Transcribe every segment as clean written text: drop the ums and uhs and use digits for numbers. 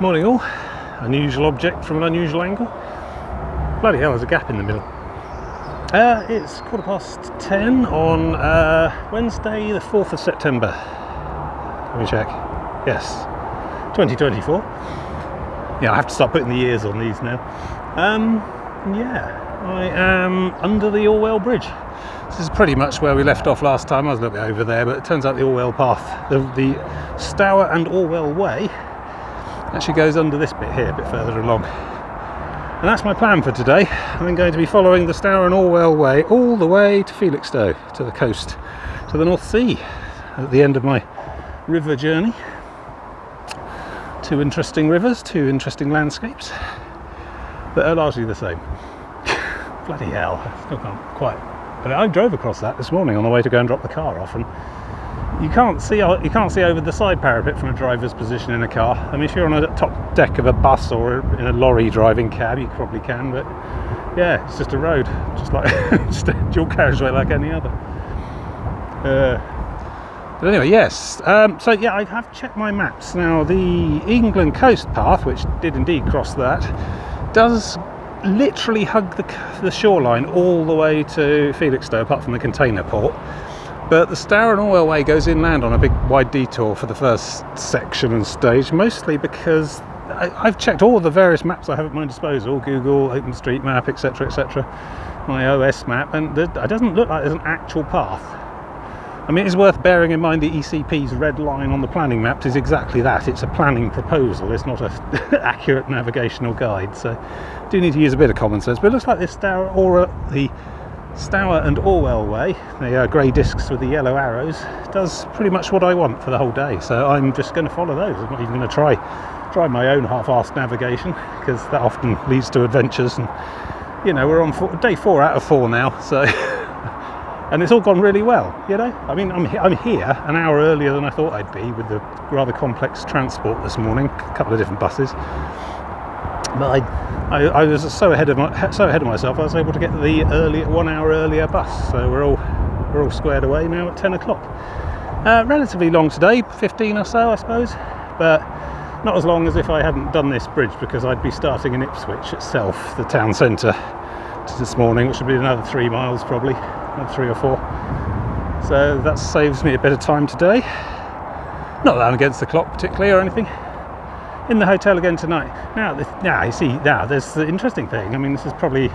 Morning all. Unusual object from an unusual angle. Bloody hell, there's a gap in the middle. It's 10:15 on Wednesday the 4th of September. Let me check. Yes, 2024. Yeah, I have to start putting the years on these now. I am under the Orwell bridge. This is pretty much where we left off last time. I was a little bit over there, but it turns out the Orwell path, the Stour and Orwell way, actually goes under this bit here, a bit further along. And that's my plan for today. I'm going to be following the Stour and Orwell way all the way to Felixstowe, to the coast, to the North Sea, at the end of my river journey. Two interesting rivers, two interesting landscapes, that are largely the same. Bloody hell, I still can't quite. But I drove across that this morning on the way to go and drop the car off, and you can't see over the side parapet from a driver's position in a car. I mean, if you're on a top deck of a bus or in a lorry driving cab, you probably can, but yeah, it's just a road, just like just a dual carriageway like any other. But anyway, yes. So yeah, I have checked my maps now. The England coast path, which did indeed cross that, does literally hug the shoreline all the way to Felixstowe, apart from the container port. But the Stour and Orwell way goes inland on a big wide detour for the first section and stage, mostly because I've checked all the various maps I have at my disposal, Google, OpenStreetMap, etc, etc, my OS map, and it doesn't look like there's an actual path. I mean, it's worth bearing in mind the ECP's red line on the planning maps is exactly that. It's a planning proposal, it's not an accurate navigational guide, so do need to use a bit of common sense. But it looks like the Stour and Orwell way, the grey discs with the yellow arrows, does pretty much what I want for the whole day. So I'm just going to follow those. I'm not even going to try my own half-assed navigation, because that often leads to adventures. And you know, we're on day 4 out of 4 now, so and it's all gone really well. You know, I mean, I'm here an hour earlier than I thought I'd be with the rather complex transport this morning, a couple of different buses. But I was so ahead of myself. I was able to get the 1 hour earlier bus, so we're all squared away now at 10 o'clock. Relatively long today, 15 or so, I suppose, but not as long as if I hadn't done this bridge, because I'd be starting in Ipswich itself, the town centre, this morning, which would be another 3 miles probably, 3 or 4. So that saves me a bit of time today. Not that I'm against the clock particularly or anything. In the hotel again tonight. Now there's the interesting thing. I mean, this is probably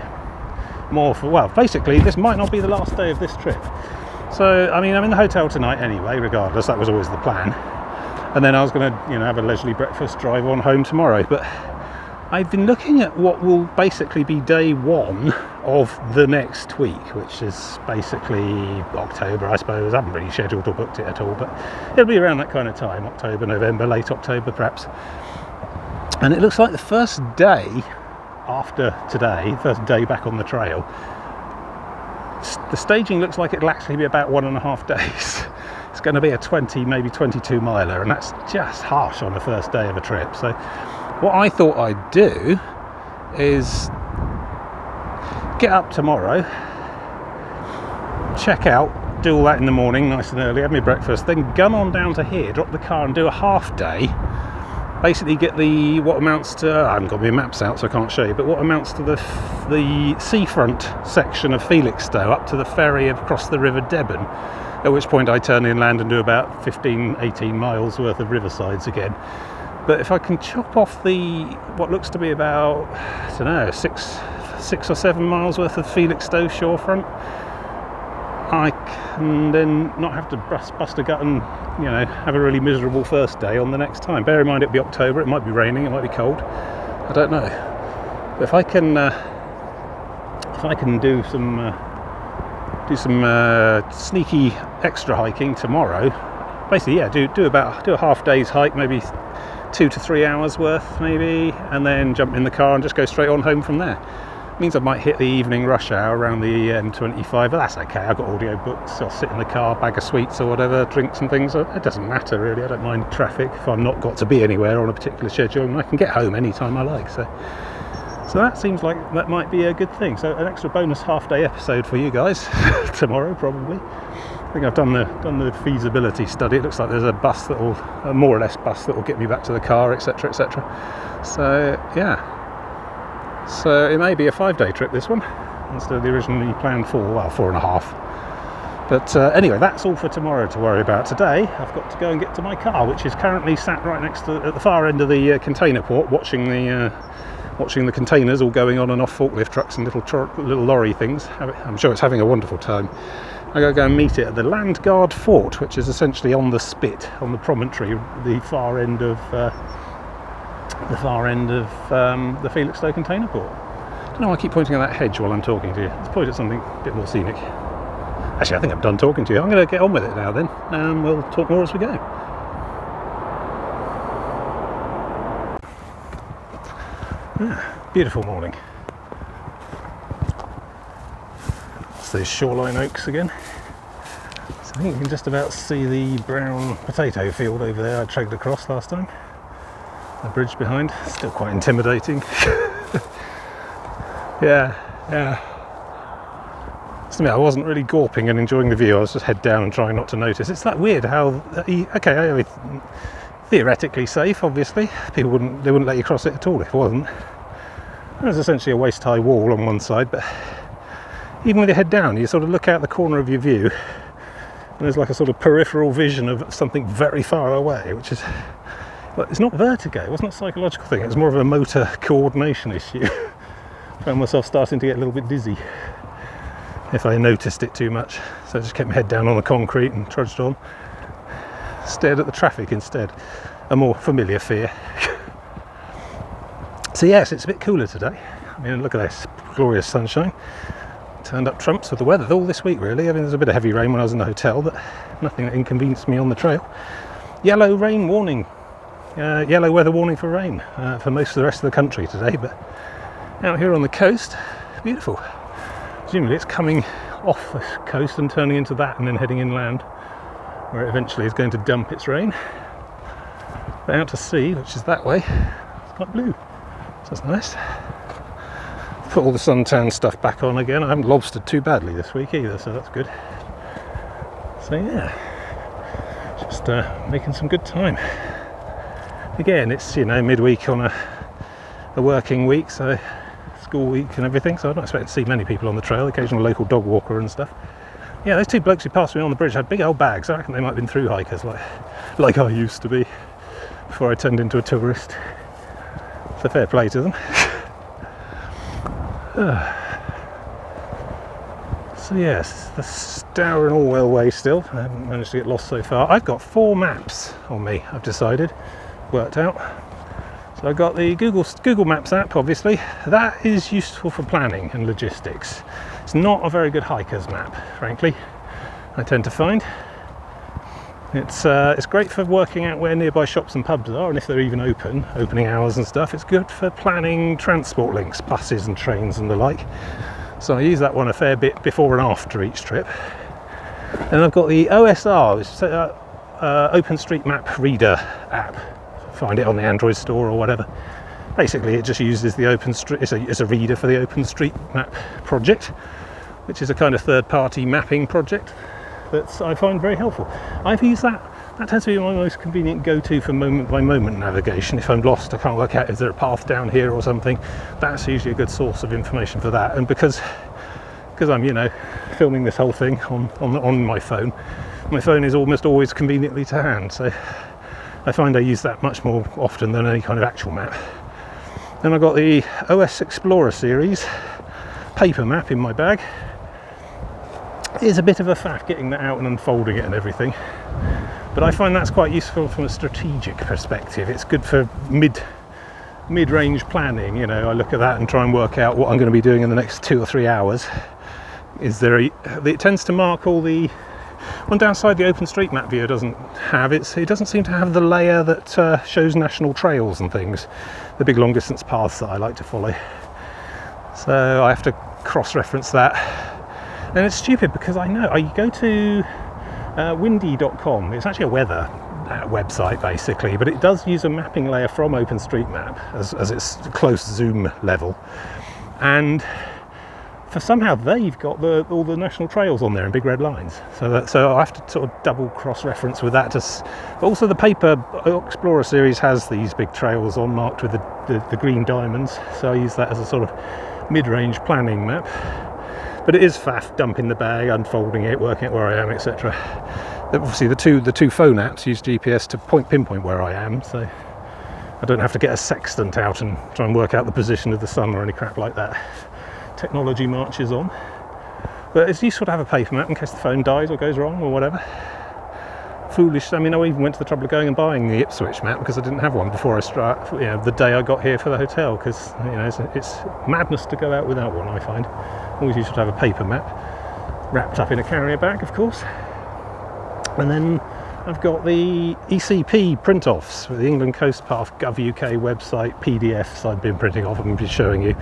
more for, well, basically this might not be the last day of this trip. So I mean, I'm in the hotel tonight anyway, regardless. That was always the plan. And then I was going to, have a leisurely breakfast, drive on home tomorrow. But I've been looking at what will basically be day 1 of the next week, which is basically October, I suppose. I haven't really scheduled or booked it at all, but it'll be around that kind of time, October, November, late October perhaps. And it looks like the first day after today, first day back on the trail, the staging looks like it'll actually be about 1.5 days. It's going to be a 20, maybe 22 miler, and that's just harsh on the first day of a trip. So what I thought I'd do is get up tomorrow, check out, do all that in the morning nice and early, have my breakfast, then gun on down to here, drop the car and do a half day. Basically get what amounts to, I haven't got my maps out so I can't show you, but what amounts to the seafront section of Felixstowe up to the ferry across the River Deben, at which point I turn inland and do about 15-18 miles worth of Riversides again. But if I can chop off what looks to be about, I don't know, 6 or 7 miles worth of Felixstowe shorefront, I can then not have to bust a gut and have a really miserable first day on the next time. Bear in mind it'll be October, it might be raining, it might be cold, I don't know. But if I can do some sneaky extra hiking tomorrow, basically do a half day's hike, maybe 2 to 3 hours worth maybe, and then jump in the car and just go straight on home from there. Means I might hit the evening rush hour around the M25, but that's okay. I've got audio books, I'll sit in the car, bag of sweets or whatever, drinks and things. It doesn't matter really, I don't mind traffic if I'm not got to be anywhere on a particular schedule, and I can get home anytime I like. So that seems like that might be a good thing. So an extra bonus half day episode for you guys tomorrow probably. I think I've done the feasibility study. It looks like there's a bus that will, a more or less bus that will get me back to the car, etc., etc. So yeah, so it may be a 5-day trip, this one, instead of the originally planned 4.5. But anyway, that's all for tomorrow to worry about. Today, I've got to go and get to my car, which is currently sat right next to, at the far end of the container port, watching the containers all going on and off forklift trucks and little lorry things. I'm sure it's having a wonderful time. I got to go and meet it at the Landgard fort, which is essentially on the spit, on the promontory, the far end of the Felixstowe container port. I don't know why I keep pointing at that hedge while I'm talking to you. Let's point at something a bit more scenic. Actually, I think I'm done talking to you. I'm going to get on with it now then. We'll talk more as we go. Beautiful morning. It's those shoreline oaks again. So I think you can just about see the brown potato field over there I trekked across last time. The bridge behind, still quite intimidating. Yeah. I wasn't really gawping and enjoying the view. I was just head down and trying not to notice. It's that weird how, okay, theoretically safe, obviously. They wouldn't let you cross it at all if it wasn't. There's essentially a waist-high wall on one side, but even with your head down, you sort of look out the corner of your view, and there's like a sort of peripheral vision of something very far away, which is, well, it's not vertigo. It wasn't a psychological thing. It was more of a motor coordination issue. I found myself starting to get a little bit dizzy if I noticed it too much, so I just kept my head down on the concrete and trudged on. Stared at the traffic instead, a more familiar fear. So yes, it's a bit cooler today. I mean, look at this glorious sunshine. Turned up trumps with the weather all this week, really. I mean, there's a bit of heavy rain when I was in the hotel, but nothing that inconvenienced me on the trail. Yellow rain warning, yellow weather warning for rain for most of the rest of the country today, but out here on the coast, beautiful. Presumably it's coming off the coast and turning into that and then heading inland, where it eventually is going to dump its rain. But out to sea, which is that way, it's quite blue, so that's nice. Put all the suntan stuff back on again. I haven't lobstered too badly this week either, so that's good. So yeah, just making some good time. Again, it's, you know, midweek on a working week, so school week and everything, so I don't expect to see many people on the trail, occasional local dog walker and stuff. Yeah, those two blokes who passed me on the bridge had big old bags. I reckon they might have been through hikers like I used to be before I turned into a tourist. So fair play to them. So yes, the Stour and Orwell way still. I haven't managed to get lost so far. I've got 4 maps on me, I've decided, worked out. So I've got the Google Maps app, obviously. That is useful for planning and logistics. It's not a very good hiker's map, frankly, I tend to find. It's great for working out where nearby shops and pubs are, and if they're even open, opening hours and stuff. It's good for planning transport links, buses and trains and the like. So I use that one a fair bit before and after each trip. And I've got the OSR, which is OpenStreetMap Reader app. Find it on the Android store or whatever. Basically, it just uses the it's a reader for the OpenStreetMap project, which is a kind of third-party mapping project that I find very helpful. I've used that. That tends to be my most convenient go-to for moment-by-moment navigation. If I'm lost, I can't work out, is there a path down here or something? That's usually a good source of information for that. And because I'm, you know, filming this whole thing on my phone is almost always conveniently to hand. So I find I use that much more often than any kind of actual map. Then I've got the OS Explorer series paper map in my bag. It is a bit of a faff getting that out and unfolding it and everything, but I find that's quite useful from a strategic perspective. It's good for mid-range planning. You know, I look at that and try and work out what I'm going to be doing in the next 2 or 3 hours. It tends to mark all the one downside the OpenStreetMap viewer doesn't have. It doesn't seem to have the layer that shows national trails and things, the big long distance paths that I like to follow. So I have to cross-reference that. And it's stupid because I go to windy.com. It's actually a weather website basically, but it does use a mapping layer from OpenStreetMap as its close zoom level. And for somehow they've got all the national trails on there in big red lines. So I have to sort of double cross-reference with that. But also the paper Explorer series has these big trails on marked with the green diamonds. So I use that as a sort of mid-range planning map. But it is faff dumping the bag, unfolding it, working out where I am, etc. Obviously the two phone apps use GPS to pinpoint where I am, so I don't have to get a sextant out and try and work out the position of the sun or any crap like that. Technology marches on. But it's useful to have a paper map in case the phone dies or goes wrong or whatever. Foolish. I mean, I even went to the trouble of going and buying the Ipswich map because I didn't have one before the day I got here for the hotel, because it's madness to go out without one, I find. Always useful to have a paper map wrapped up in a carrier bag, of course. And then I've got the ECP print-offs with the England Coast Path Gov.uk website PDFs I've been printing off and been showing you.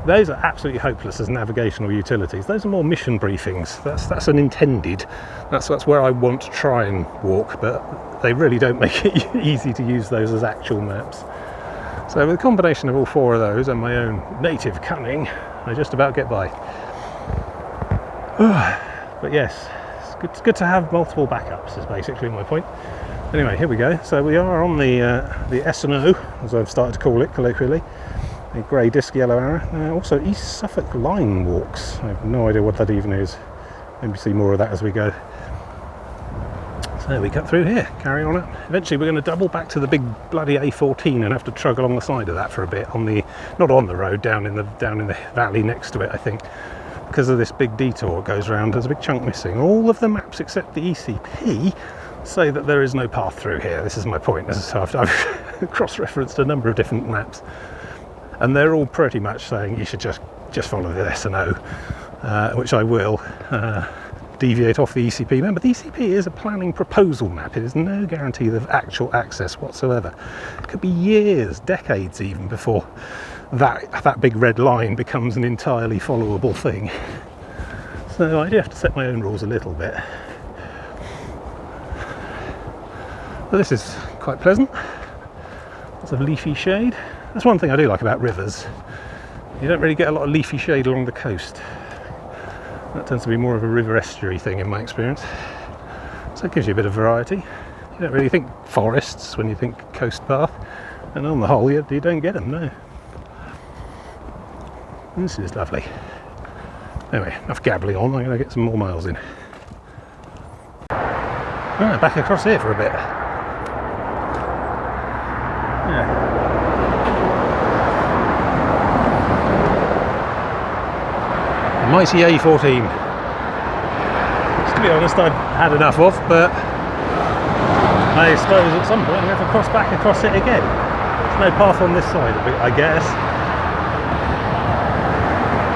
Those are absolutely hopeless as navigational utilities. Those are more mission briefings. That's an intended. That's where I want to try and walk, but they really don't make it easy to use those as actual maps. So with a combination of all four of those and my own native cunning, I just about get by. But yes, it's good to have multiple backups is basically my point. Anyway, here we go. So we are on the S&O, as I've started to call it colloquially. A grey disc yellow arrow. Also East Suffolk line walks. I have no idea what that even is. Maybe see more of that as we go. So we cut through here, carry on up. Eventually we're going to double back to the big bloody A14 and have to trug along the side of that for a bit, not on the road, down in the valley next to it, I think. Because of this big detour it goes around, there's a big chunk missing. All of the maps except the ECP say that there is no path through here. This is my point. I've cross-referenced a number of different maps. And they're all pretty much saying you should just follow the S&O, which I will. Deviate off the ECP. Remember, the ECP is a planning proposal map. It is no guarantee of actual access whatsoever. It could be years, decades even, before that big red line becomes an entirely followable thing. So I do have to set my own rules a little bit. But this is quite pleasant. Lots of leafy shade. That's one thing I do like about rivers. You don't really get a lot of leafy shade along the coast. That tends to be more of a river estuary thing in my experience. So it gives you a bit of variety. You don't really think forests when you think coast path. And on the whole, you don't get them, no. This is lovely. Anyway, enough gabbling on. I'm going to get some more miles in. Right, back across here for a bit. Yeah. Mighty A14. Which, to be honest, I've had enough of, but I suppose at some point I'm going to have to cross back across it again. There's no path on this side of it, I guess.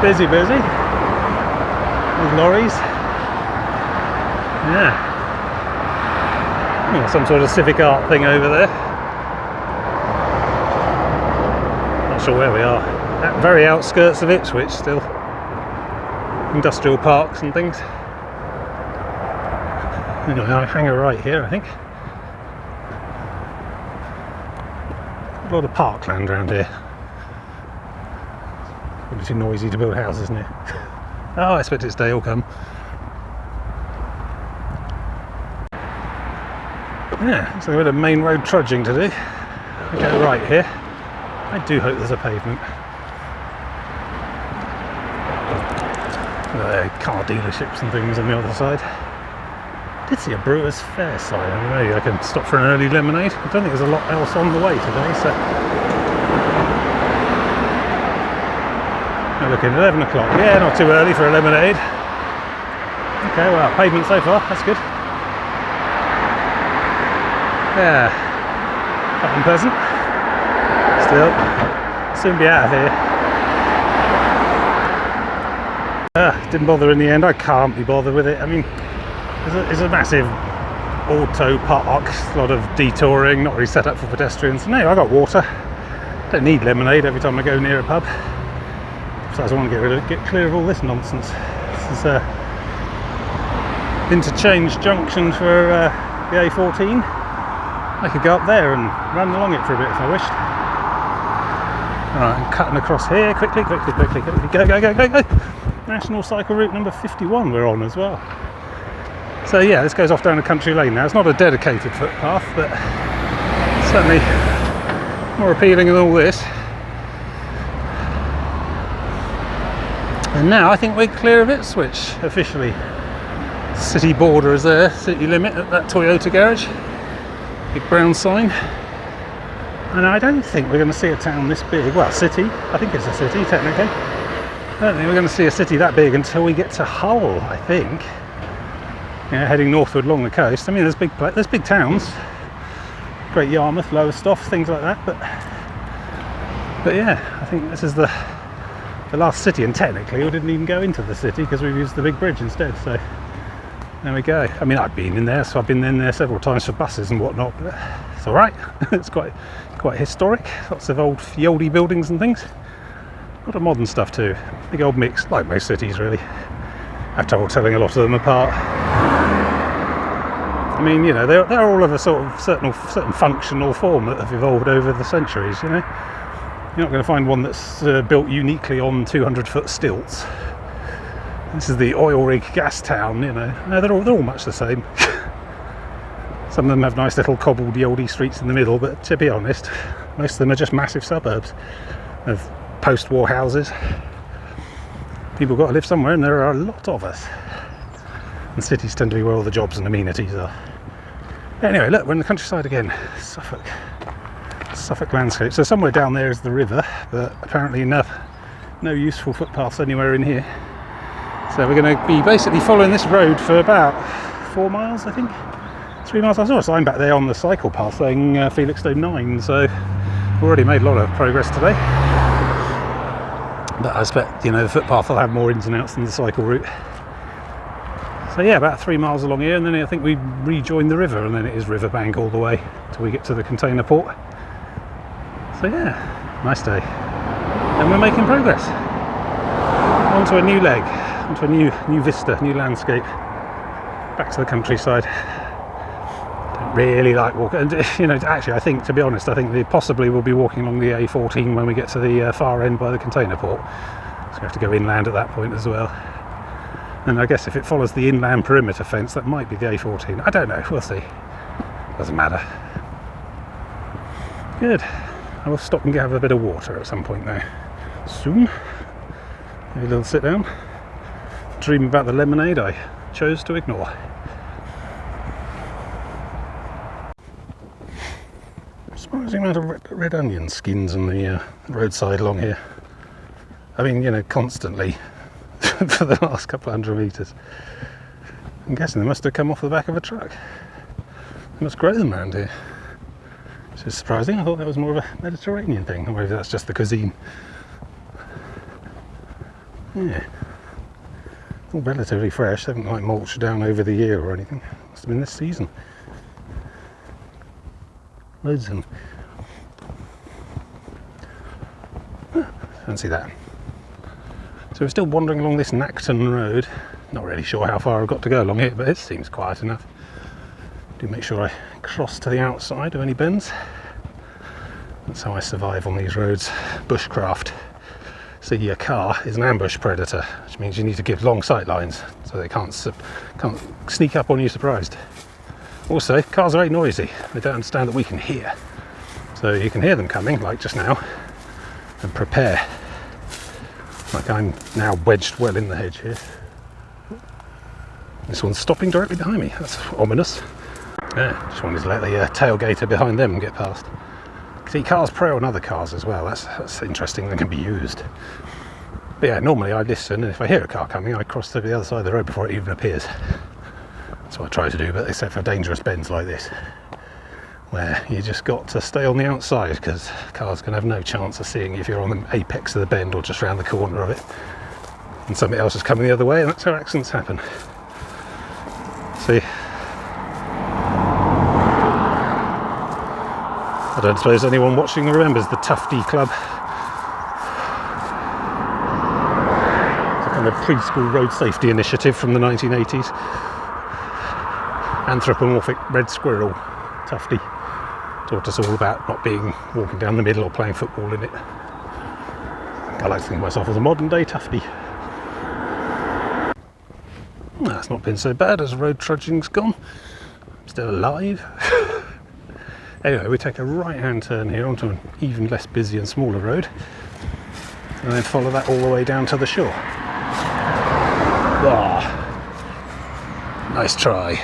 Busy. With lorries. Yeah. Oh, some sort of civic art thing over there. Not sure where we are. At very outskirts of Ipswich still. Industrial parks and things. Anyway, I hang a right here, I think. A lot of parkland around here. Probably too noisy to build houses near. Oh, I expect its day will come. Yeah, so a bit of main road trudging to do. I go right here. I do hope there's a pavement. Car dealerships and things on the other side. I did see a Brewers Fair sign. I mean, maybe I can stop for an early lemonade. I don't think there's a lot else on the way today, so. Now looking, 11 o'clock. Yeah, not too early for a lemonade. Okay, well, pavement so far, that's good. Yeah, quite unpleasant. Still, soon be out of here. Didn't bother in the end. I can't be bothered with it. I mean, it's a massive auto park, a lot of detouring, not really set up for pedestrians. No, I got water. Don't need lemonade every time I go near a pub. Besides, I want to get clear of all this nonsense. This is interchange junction for the A14. I could go up there and run along it for a bit if I wished. Alright, I'm cutting across here quickly. Go. National Cycle Route number 51 we're on as well. So yeah, this goes off down a country lane now. It's not a dedicated footpath, but certainly more appealing than all this. And now I think we're clear of Ipswich officially. City border is there, city limit at that Toyota garage. Big brown sign. And I don't think we're going to see a town this big. Well, city, I think it's a city technically. I don't think we're going to see a city that big until we get to Hull, I think. You know, heading northward along the coast. I mean, there's big towns. Great Yarmouth, Lowestoft, things like that. But yeah, I think this is the last city, and technically we didn't even go into the city because we've used the big bridge instead. So there we go. I mean, I've been in there, so I've been in there several times for buses and whatnot. But it's all right. It's quite historic. Lots of old oldie buildings and things. A lot of modern stuff too. Big old mix, like most cities really. I have trouble telling a lot of them apart. I mean, you know, they're all of a sort of certain functional form that have evolved over the centuries, you know. You're not going to find one that's built uniquely on 200-foot stilts. This is the oil rig gas town, you know. No, they're all much the same. Some of them have nice little cobbled oldie streets in the middle, but to be honest, most of them are just massive suburbs of post-war houses. People got to live somewhere, and there are a lot of us. And cities tend to be where all the jobs and amenities are. Anyway, look, we're in the countryside again. Suffolk landscape. So somewhere down there is the river, but apparently no useful footpaths anywhere in here. So we're going to be basically following this road for about 4 miles, I think. 3 miles. I saw a sign back there on the cycle path saying Felixstowe 9, so we've already made a lot of progress today. But I expect, you know, the footpath will have more ins and outs than the cycle route. So yeah, about 3 miles along here, and then I think we rejoin the river, and then it is riverbank all the way till we get to the container port. So yeah, nice day. And we're making progress. Onto a new leg, onto a new vista, new landscape. Back to the countryside. Don't really like walking. And you know, actually, I think, to be honest, I think we possibly will be walking along the A14 when we get to the far end by the container port. So we have to go inland at that point as well. And I guess if it follows the inland perimeter fence, that might be the A14. I don't know, we'll see. Doesn't matter. Good. I will stop and have a bit of water at some point now. Soon. Maybe a little sit down. Dream about the lemonade I chose to ignore. Surprising amount of red onion skins on the roadside along here. I mean, you know, constantly. For the last couple of 100 metres. I'm guessing they must have come off the back of a truck. They must grow them around here. Which is surprising. I thought that was more of a Mediterranean thing, or maybe that's just the cuisine. Yeah. All relatively fresh. They haven't like mulched down over the year or anything. Must have been this season. Loads of them. Fancy that. So we're still wandering along this Nacton Road. Not really sure how far I've got to go along here, but it seems quiet enough. Do make sure I cross to the outside of any bends. That's how I survive on these roads. Bushcraft. See, your car is an ambush predator, which means you need to give long sight lines so they can't sneak up on you surprised. Also, cars are very noisy. They don't understand that we can hear. So you can hear them coming, like just now, and prepare. Like I'm now wedged well in the hedge here. This one's stopping directly behind me. That's ominous. Yeah, just wanted to let the tailgater behind them get past. See, cars prey on other cars as well. That's interesting. They can be used. But yeah, normally I listen, and if I hear a car coming, I cross to the other side of the road before it even appears. That's what I try to do, but except for dangerous bends like this, where you just got to stay on the outside because cars can have no chance of seeing if you're on the apex of the bend or just round the corner of it, and somebody else is coming the other way, and that's how accidents happen. See, I don't suppose anyone watching remembers the Tufty Club. It's a kind of preschool road safety initiative from the 1980s. Anthropomorphic red squirrel, Tufty. Taught us all about not walking down the middle or playing football in it. I like to think of myself as a modern day Tufty. That's not been so bad as road trudging's gone. I'm still alive. Anyway, we take a right hand turn here onto an even less busy and smaller road, and then follow that all the way down to the shore. Nice try.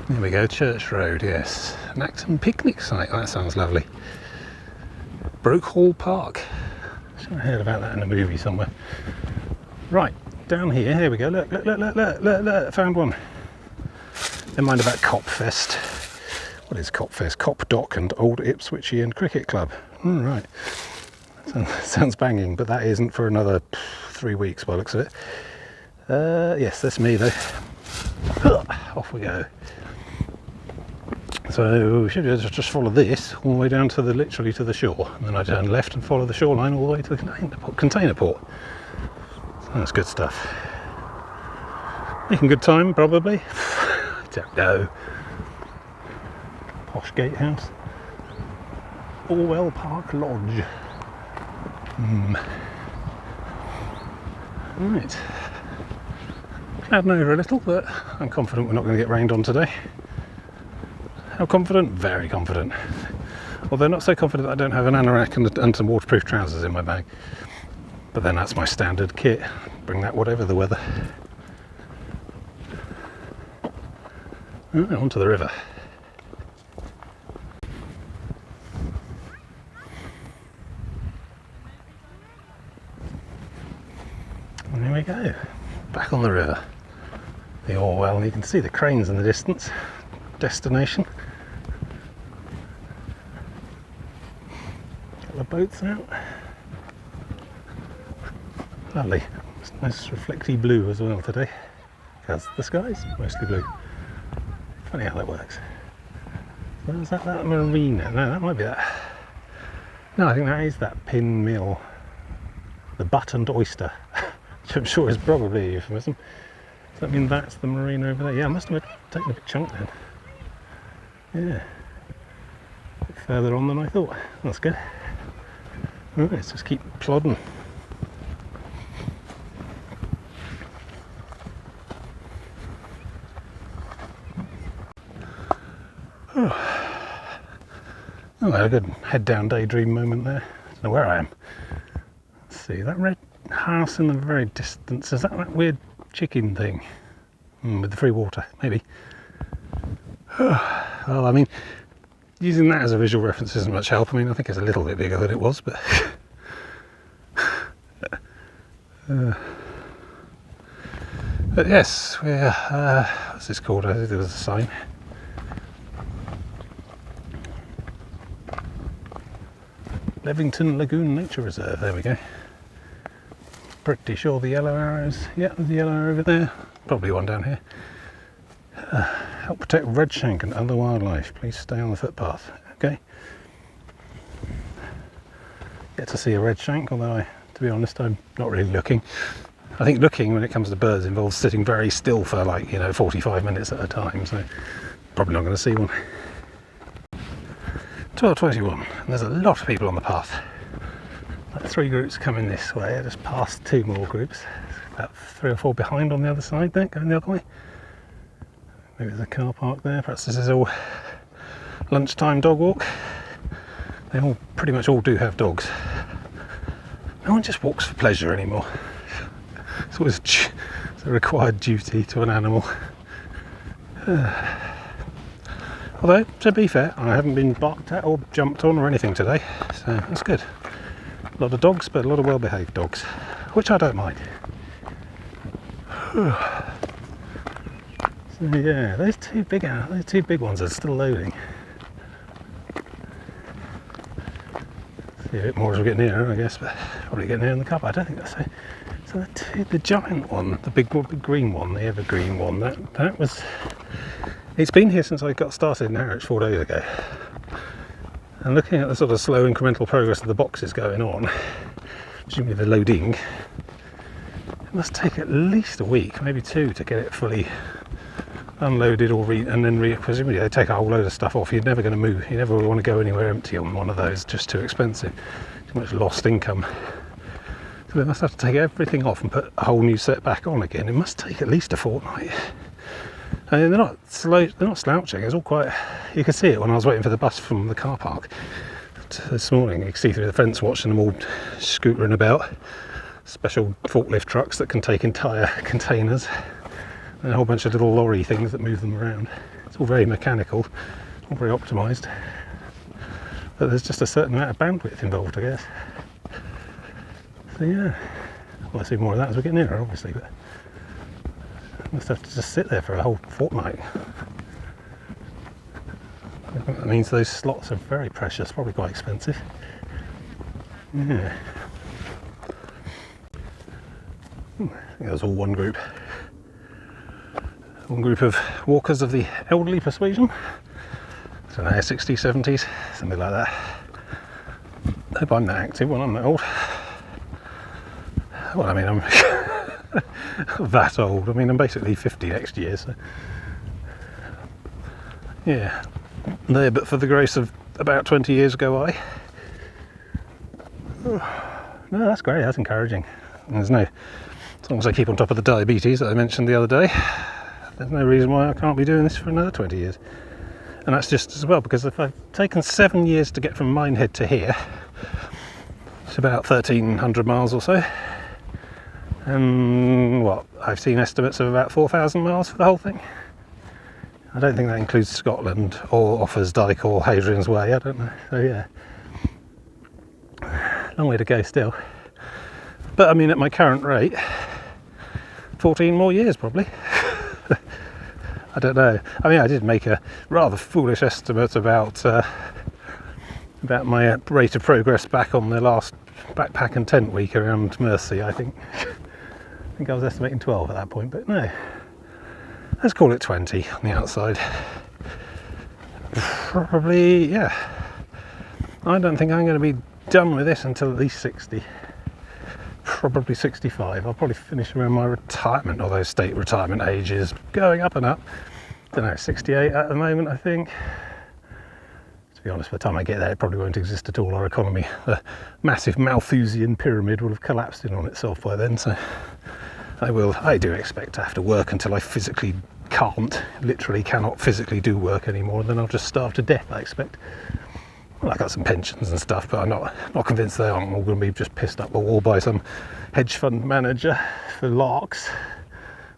There we go, Church Road, yes. An Acton picnic site, that sounds lovely. Broke Hall Park. I'm sure I heard about that in a movie somewhere. Right, down here we go, look, found one. Never mind about Copfest. What is Copfest? Cop Dock and Old Ipswichian Cricket Club. Right. Sounds banging, but that isn't for another 3 weeks by the looks of it. Yes, that's me though. Off we go. So we should just follow this all the way down to literally to the shore, and then I turn left and follow the shoreline all the way to the container port. So that's good stuff. Making good time, probably. I don't know. Posh gatehouse. Orwell Park Lodge. Right. Clouding over a little, but I'm confident we're not going to get rained on today. How confident? Very confident. Although not so confident that I don't have an anorak and some waterproof trousers in my bag. But then that's my standard kit. Bring that whatever the weather. Right, onto the river. And here we go. Back on the river. The Orwell, and you can see the cranes in the distance. Destination. Couple of boats out. Lovely. It's nice reflecty blue as well today, because the sky's mostly blue. Funny how that works. So is that marina? No, that might be that. No, I think that is that pin mill. The buttoned oyster, which I'm sure is probably a euphemism. Does that mean that's the marina over there? Yeah, I must have taken a big chunk then. Yeah. A bit further on than I thought. That's good. Right, let's just keep plodding. Oh, I had a good head down daydream moment there. I don't know where I am. Let's see, that red house in the very distance, is that weird chicken thing? With the free water, maybe. Well, I mean, using that as a visual reference isn't much help. I mean, I think it's a little bit bigger than it was, but... but yes, we're... what's this called? I think there was a sign. Levington Lagoon Nature Reserve, there we go. Pretty sure the yellow arrows, yeah, there's the yellow arrow over there, probably one down here. Help protect redshank and other wildlife, please stay on the footpath. Okay. Get to see a redshank, although to be honest, I'm not really looking. I think looking when it comes to birds involves sitting very still for 45 minutes at a time, so probably not going to see one. 12:21, and there's a lot of people on the path. Like 3 groups coming this way. I just passed 2 more groups. About 3 or 4 behind on the other side there, going the other way. Maybe there's a car park there. Perhaps this is all lunchtime dog walk. They all pretty much all do have dogs. No one just walks for pleasure anymore. It's always a required duty to an animal. Although, to be fair, I haven't been barked at or jumped on or anything today, so that's good. A lot of dogs, but a lot of well-behaved dogs, which I don't mind. So yeah, those two big ones are still loading. See a bit more as we get nearer, I guess, but probably get near in the cup. I don't think that's so. So the giant one, the big green one, the evergreen one, that was. It's been here since I got started in Harwich 4 days ago. And looking at the sort of slow incremental progress of the boxes going on, presumably the loading, it must take at least a week, maybe 2, to get it fully unloaded or presumably they take a whole load of stuff off. You're never going to move. You never want to go anywhere empty on one of those. Just too expensive. Too much lost income. So they must have to take everything off and put a whole new set back on again. It must take at least a fortnight. And they're not slouching. It's all quite. You can see it when I was waiting for the bus from the car park this morning. You can see through the fence watching them all scootering about. Special forklift trucks that can take entire containers, and a whole bunch of little lorry things that move them around. It's all very mechanical, all very optimised. But there's just a certain amount of bandwidth involved, I guess. So yeah, we'll see more of that as we get nearer, obviously. But I must have to just sit there for a whole fortnight. That means those slots are very precious, probably quite expensive. Yeah. I think that was all one group. One group of walkers of the elderly persuasion. So they're 60s, 70s, something like that. I hope I'm that active when I'm that old. Well, I mean, I'm that old. I mean, I'm basically 50 next year, so yeah. There, but for the grace of about 20 years go I. No, that's great. That's encouraging. There's no, as long as I keep on top of the diabetes that I mentioned the other day, there's no reason why I can't be doing this for another 20 years. And that's just as well, because if I've taken 7 years to get from Minehead to here, it's about 1,300 miles or so. And what, I've seen estimates of about 4,000 miles for the whole thing. I don't think that includes Scotland or Offers Dyke or Hadrian's Way, I don't know. So yeah, long way to go still. But I mean, at my current rate, 14 more years probably. I don't know. I mean, I did make a rather foolish estimate about my rate of progress back on the last backpack and tent week around Mersey, I think. I think I was estimating 12 at that point, but no. Let's call it 20 on the outside. Probably, yeah. I don't think I'm going to be done with this until at least 60. Probably 65. I'll probably finish around my retirement, although state retirement age is going up and up. I don't know, 68 at the moment, I think. To be honest, by the time I get there, it probably won't exist at all. Our economy, the massive Malthusian pyramid, will have collapsed in on itself by then. So I do expect to have to work until I physically can't, literally cannot physically do work anymore, and then I'll just starve to death, I expect. Well, I got some pensions and stuff, but I'm not convinced they aren't all going to be just pissed up a wall by some hedge fund manager for larks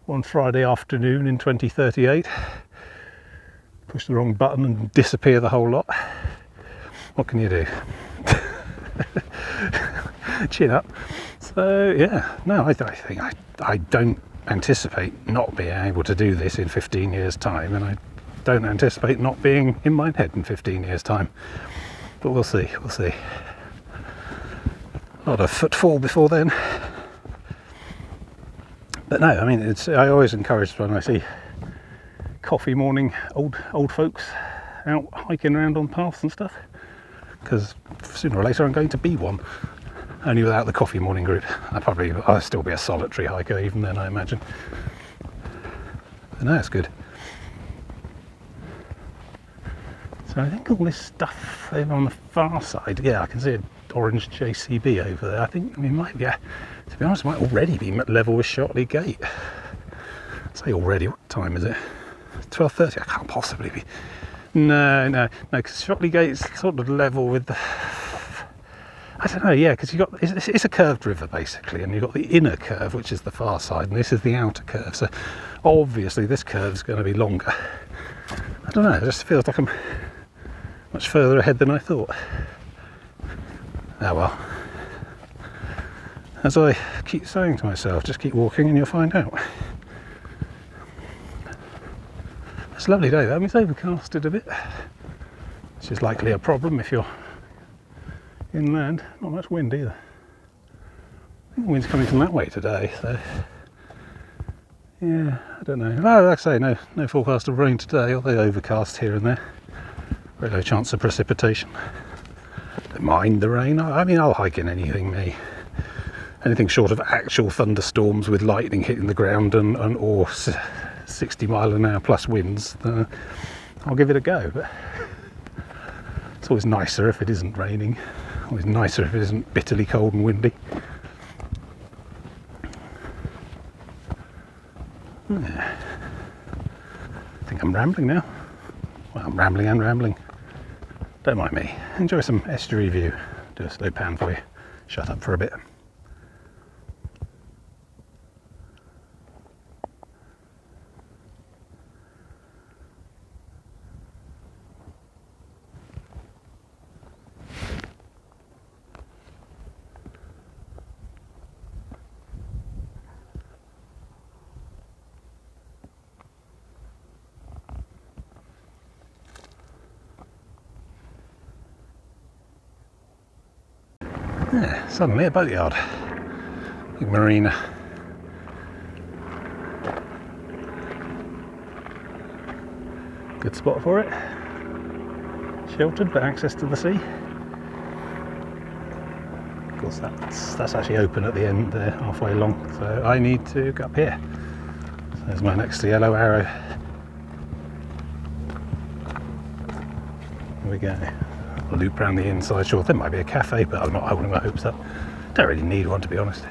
one Friday afternoon in 2038. Push the wrong button and disappear the whole lot. What can you do? Chin up. So yeah, no, I think I don't anticipate not being able to do this in 15 years' time, and I don't anticipate not being in Minehead in 15 years' time. But we'll see. A lot of footfall before then. But no, I mean, I always encourage when I see coffee morning old folks out hiking around on paths and stuff, because sooner or later I'm going to be one. Only without the coffee morning group. I'll still be a solitary hiker even then, I imagine. But no, it's good. So I think all this stuff over on the far side, yeah, I can see an orange JCB over there. I think we might be, to be honest, it might already be level with Shotley Gate. I'd say already, what time is it? 12:30, I can't possibly be. No, because Shotley Gate's sort of level with the, I don't know, yeah, because it's a curved river basically, and you've got the inner curve, which is the far side, and this is the outer curve. So obviously this curve's going to be longer. I don't know, it just feels like I'm much further ahead than I thought. Oh well. As I keep saying to myself, just keep walking and you'll find out. It's a lovely day though. I mean, it's overcasted a bit, which is likely a problem if you're inland. Not much wind either. I think the wind's coming from that way today, so yeah, I don't know. No, like I say, no forecast of rain today, although overcast here and there. Very low chance of precipitation. Don't mind the rain. I mean, I'll hike in anything, me. Anything short of actual thunderstorms with lightning hitting the ground or 60 mile an hour plus winds, I'll give it a go. But it's always nicer if it isn't raining. Always nicer if it isn't bitterly cold and windy. rambling now. Well, I'm rambling and rambling. Don't mind me. Enjoy some estuary view. Do a slow pan for you. Shut up for a bit. Yeah, suddenly a boatyard. Big marina. Good spot for it. Sheltered, but access to the sea. Of course, that's actually open at the end there, halfway along. So I need to go up here. So there's my next yellow arrow. Here we go. Loop around the inside. Sure, there might be a cafe, but I'm not holding my hopes up. Don't really need one, to be honest.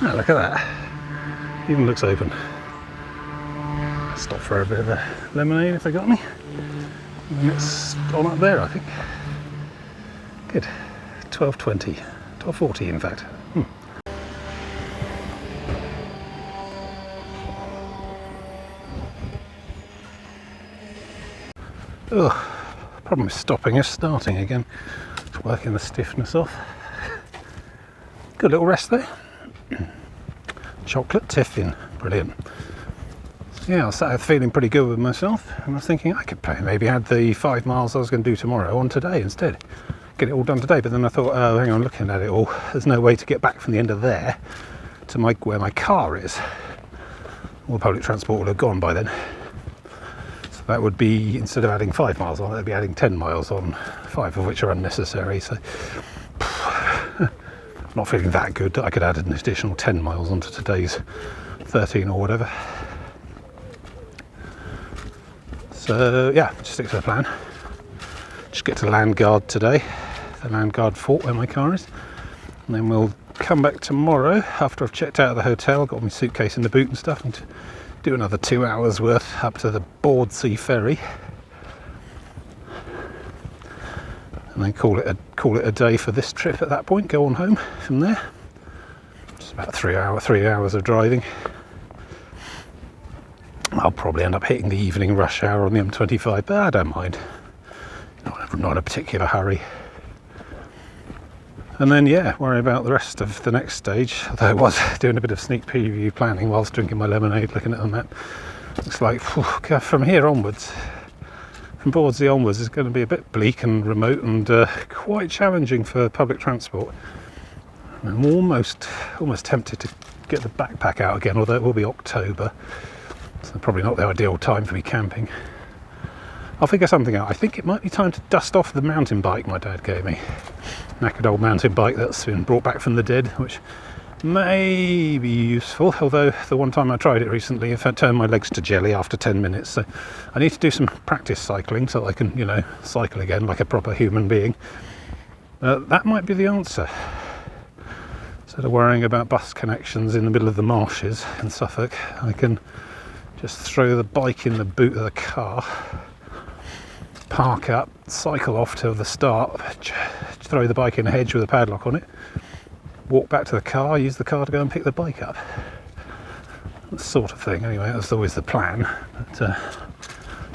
Oh, look at that. Even looks open. Stop for a bit of a lemonade if they got me. And it's on up there, I think. Good. 12:20. 12:40, in fact. Ugh, problem with stopping is starting again. It's working the stiffness off. Good little rest there. Chocolate tiffin, brilliant. So yeah, I started feeling pretty good with myself, and I was thinking I could maybe add the 5 miles I was going to do tomorrow on today instead. Get it all done today, but then I thought, oh, hang on, looking at it all, there's no way to get back from the end of there to where my car is. All public transport will have gone by then. That would be, instead of adding 5 miles on, they'd be adding 10 miles on, 5 of which are unnecessary. So, not feeling that good that I could add an additional 10 miles onto today's 13 or whatever. So, yeah, just stick to the plan. Just get to Landgard today, the Landgard fort where my car is. And then we'll come back tomorrow after I've checked out of the hotel, got my suitcase in the boot and stuff, and do another 2 hours worth up to the Sea ferry, and then call it a day for this trip at that point. Go on home from there. It's about 3 hours of driving. I'll probably end up hitting the evening rush hour on the M25, but I don't mind. Not in a particular hurry. And then, yeah, worry about the rest of the next stage. Although I was doing a bit of sneak preview planning whilst drinking my lemonade, looking at the map. Looks like from here onwards, from Bordsey onwards, is going to be a bit bleak and remote and quite challenging for public transport. I'm almost tempted to get the backpack out again, although it will be October, so probably not the ideal time for me camping. I'll figure something out. I think it might be time to dust off the mountain bike my dad gave me. Knackered old mountain bike that's been brought back from the dead, which may be useful, although the one time I tried it recently, I turned my legs to jelly after 10 minutes, so I need to do some practice cycling so I can, cycle again like a proper human being. That might be the answer. Instead of worrying about bus connections in the middle of the marshes in Suffolk, I can just throw the bike in the boot of the car, park up, cycle off to the start, throw the bike in a hedge with a padlock on it, walk back to the car, use the car to go and pick the bike up. That sort of thing. Anyway, that's always the plan. But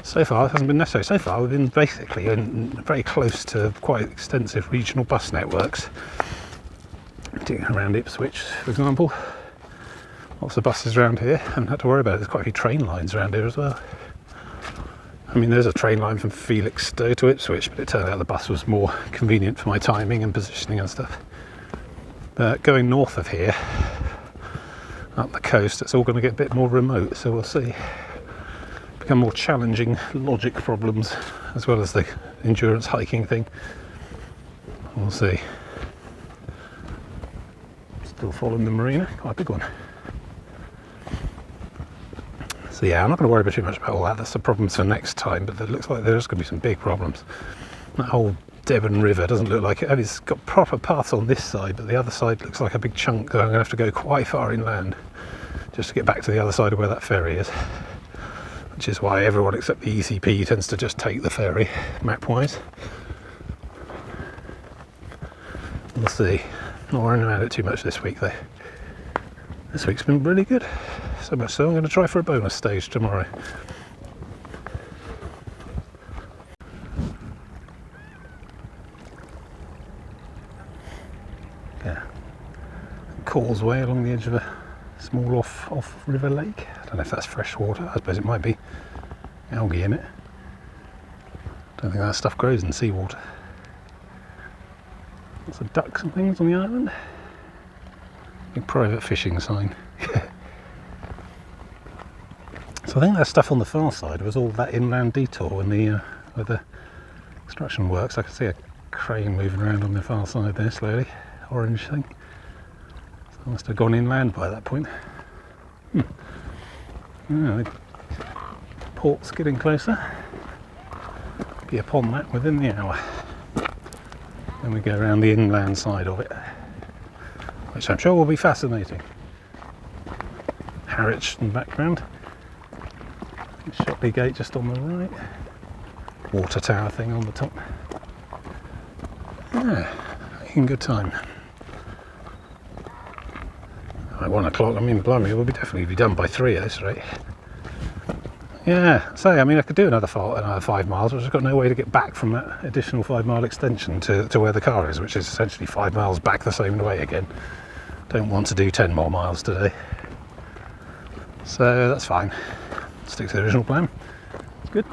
so far it hasn't been necessary. So far we've been basically very close to quite extensive regional bus networks. Around Ipswich, for example. Lots of buses around here. Haven't had to worry about it. There's quite a few train lines around here as well. I mean, there's a train line from Felixstowe to Ipswich, but it turned out the bus was more convenient for my timing and positioning and stuff. But going north of here, up the coast, it's all going to get a bit more remote, so we'll see. Become more challenging logic problems, as well as the endurance hiking thing. We'll see. Still following the marina, quite a big one. So yeah, I'm not going to worry too much about all that. That's the problems for next time, but it looks like there's going to be some big problems. That whole Devon River. Doesn't look like it, and it's got proper paths on this side, but the other side looks like a big chunk, so I'm going to have to go quite far inland just to get back to the other side of where that ferry is, which is why everyone except the ECP tends to just take the ferry, map-wise. We'll see. Not worrying about it too much this week though. This week's been really good, so much so I'm going to try for a bonus stage tomorrow. Yeah, causeway along the edge of a small off river lake. I don't know if that's fresh water. I suppose it might be. Algae in it. Don't think that stuff grows in seawater. Lots of ducks and things on the island. Big private fishing sign. So I think that stuff on the far side was all that inland detour when the where the construction works. I can see a crane moving around on the far side there slowly, orange thing. So I must have gone inland by that point. Yeah, the port's getting closer. Be upon that within the hour. Then we go around the inland side of it, which I'm sure will be fascinating. Harwich in the background. Shotley Gate just on the right. Water tower thing on the top. Yeah, making good time. At 1 o'clock, I mean, blimey, we'll definitely be done by 3 at this rate. Yeah, so I mean, I could do another 5 miles, but I've got no way to get back from that additional 5-mile extension to where the car is, which is essentially 5 miles back the same way again. Don't want to do 10 more miles today. So that's fine. Stick to the original plan. It's good.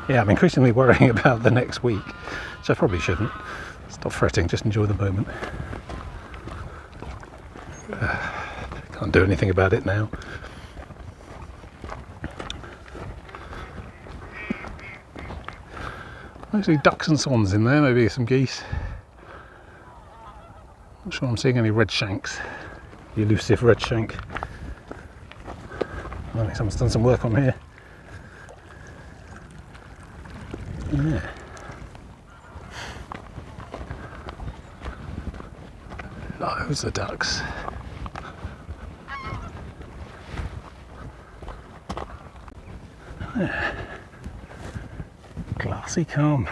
Yeah, I'm increasingly worrying about the next week, which I probably shouldn't. Stop fretting, just enjoy the moment. Can't do anything about it now. Mostly ducks and swans in there, maybe some geese. Not sure I'm seeing any red shanks. The elusive red shank. I think someone's done some work on here. Yeah. Loads of ducks. Yeah. Glassy calm.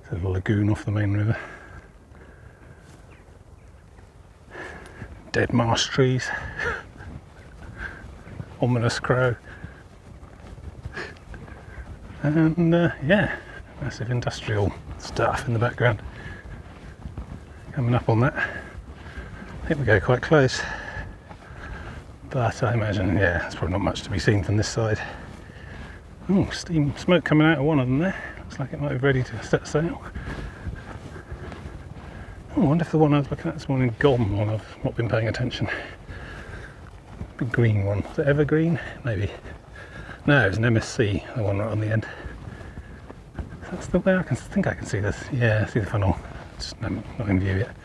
There's a little lagoon off the main river. Dead marsh trees. Ominous crow. And yeah, massive industrial stuff in the background. Coming up on that. I think we go quite close. But I imagine, yeah, there's probably not much to be seen from this side. Oh, steam smoke coming out of one of them there. Looks like it might be ready to set sail. Oh, I wonder if the one I was looking at this morning gone when I've not been paying attention. Big green one. Was it evergreen? Maybe. No, it was an MSC, the one right on the end. That's the way I think I can see this. Yeah, see the funnel. It's not in view yet.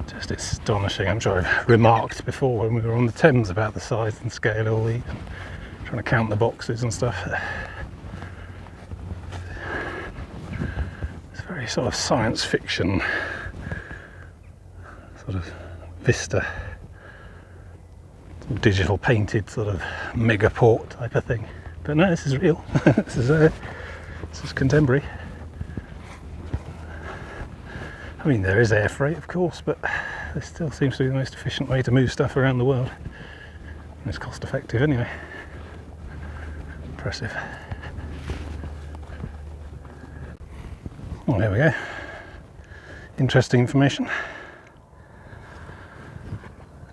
Just astonishing. I'm sure I've remarked before when we were on the Thames about the size and scale of all these. Trying to count the boxes and stuff. It's very sort of science fiction sort of vista. Digital painted sort of mega port type of thing, but no, this is real. this is contemporary. I mean, there is air freight, of course, but this still seems to be the most efficient way to move stuff around the world, and it's cost effective anyway. Impressive. Well, there we go. Interesting information.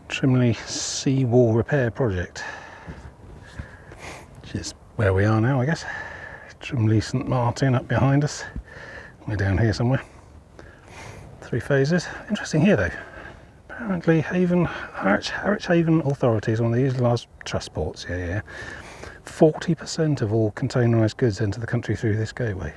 Trimley seawall repair project, which is where we are now, I guess. Trimley St Martin up behind us. We're down here somewhere. 3 phases. Interesting here though. Apparently Harwich Haven authorities, one of these large trust ports, yeah. 40% of all containerised goods enter the country through this gateway.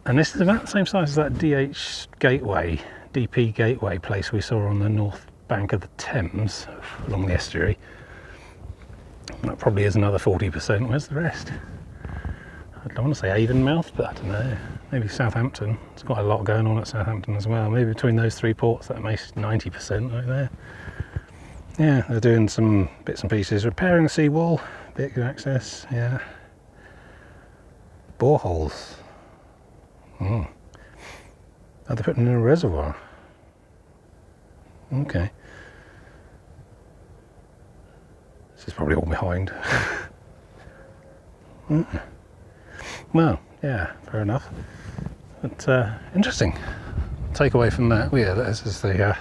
And this is about the same size as that DP Gateway place we saw on the north bank of the Thames along the estuary. That probably is another 40%. Where's the rest? I don't want to say Avonmouth, but I don't know. Maybe Southampton. There's quite a lot going on at Southampton as well. Maybe between those three ports that makes 90% right there. Yeah, they're doing some bits and pieces. Repairing the seawall, vehicle access, yeah. Boreholes. Oh, they're putting in a reservoir. Okay. This is probably all behind. Well, yeah, fair enough. But interesting. Take away from that, well, yeah, this is the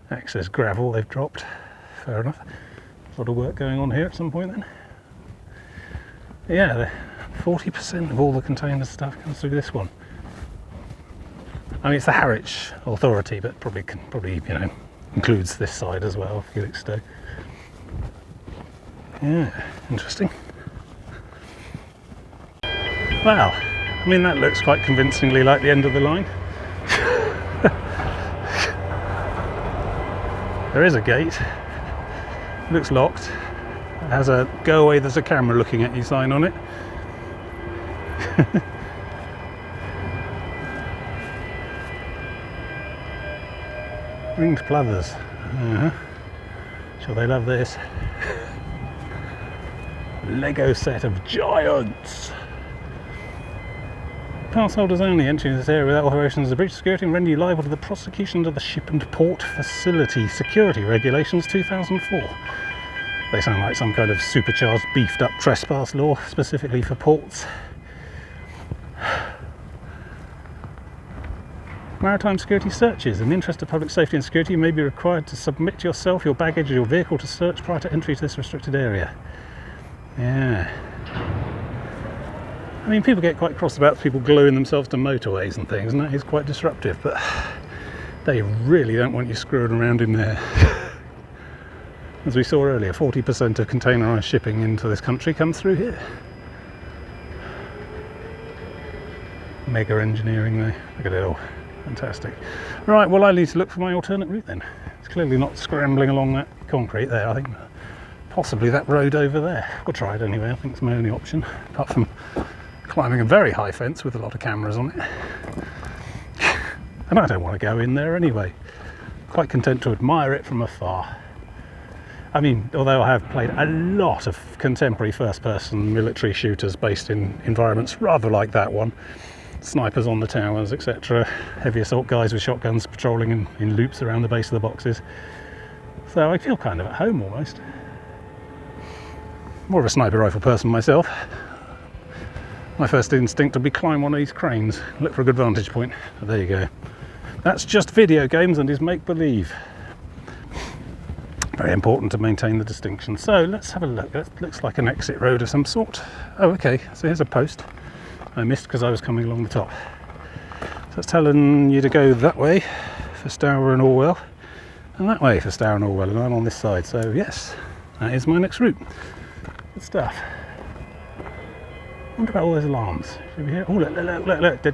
access gravel they've dropped. Fair enough. A lot of work going on here at some point then. Yeah, 40% of all the container stuff comes through this one. I mean, it's the Harwich Authority, but probably you know, includes this side as well, Felixstowe. Yeah, interesting. Wow, I mean, that looks quite convincingly like the end of the line. There is a gate. It looks locked. It has a "go away, there's a camera looking at you" sign on it. Ringed plovers. Sure they love this. Lego set of giants. Pass holders only entering this area without authorization is a breach of security and render you liable to the prosecution under the Ship and Port Facility Security Regulations 2004. They sound like some kind of supercharged, beefed up trespass law specifically for ports. Maritime security searches. In the interest of public safety and security, you may be required to submit yourself, your baggage, or your vehicle to search prior to entry to this restricted area. Yeah. I mean, people get quite cross about people gluing themselves to motorways and things, and that is quite disruptive, but they really don't want you screwing around in there. As we saw earlier, 40% of containerised shipping into this country comes through here. Mega engineering there. Look at it all. Fantastic. Right, well, I need to look for my alternate route then. It's clearly not scrambling along that concrete there. I think possibly that road over there. We'll try it anyway. I think it's my only option, apart from climbing a very high fence with a lot of cameras on it. And I don't want to go in there anyway. Quite content to admire it from afar. I mean, although I have played a lot of contemporary first-person military shooters based in environments rather like that one, snipers on the towers, etc., heavy assault guys with shotguns patrolling in loops around the base of the boxes, so I feel kind of at home almost. More of a sniper rifle person myself. My first instinct would be climb one of these cranes, look for a good vantage point. But there you go. That's just video games and is make-believe. Very important to maintain the distinction. So let's have a look. That looks like an exit road of some sort. Oh, okay, so here's a post I missed because I was coming along the top. So it's telling you to go that way for Stour and Orwell, and that way for Stour and Orwell, and I'm on this side. So yes, that is my next route. Good stuff. I wonder about all those alarms. Should we hear? Oh, look, look, look, look. Do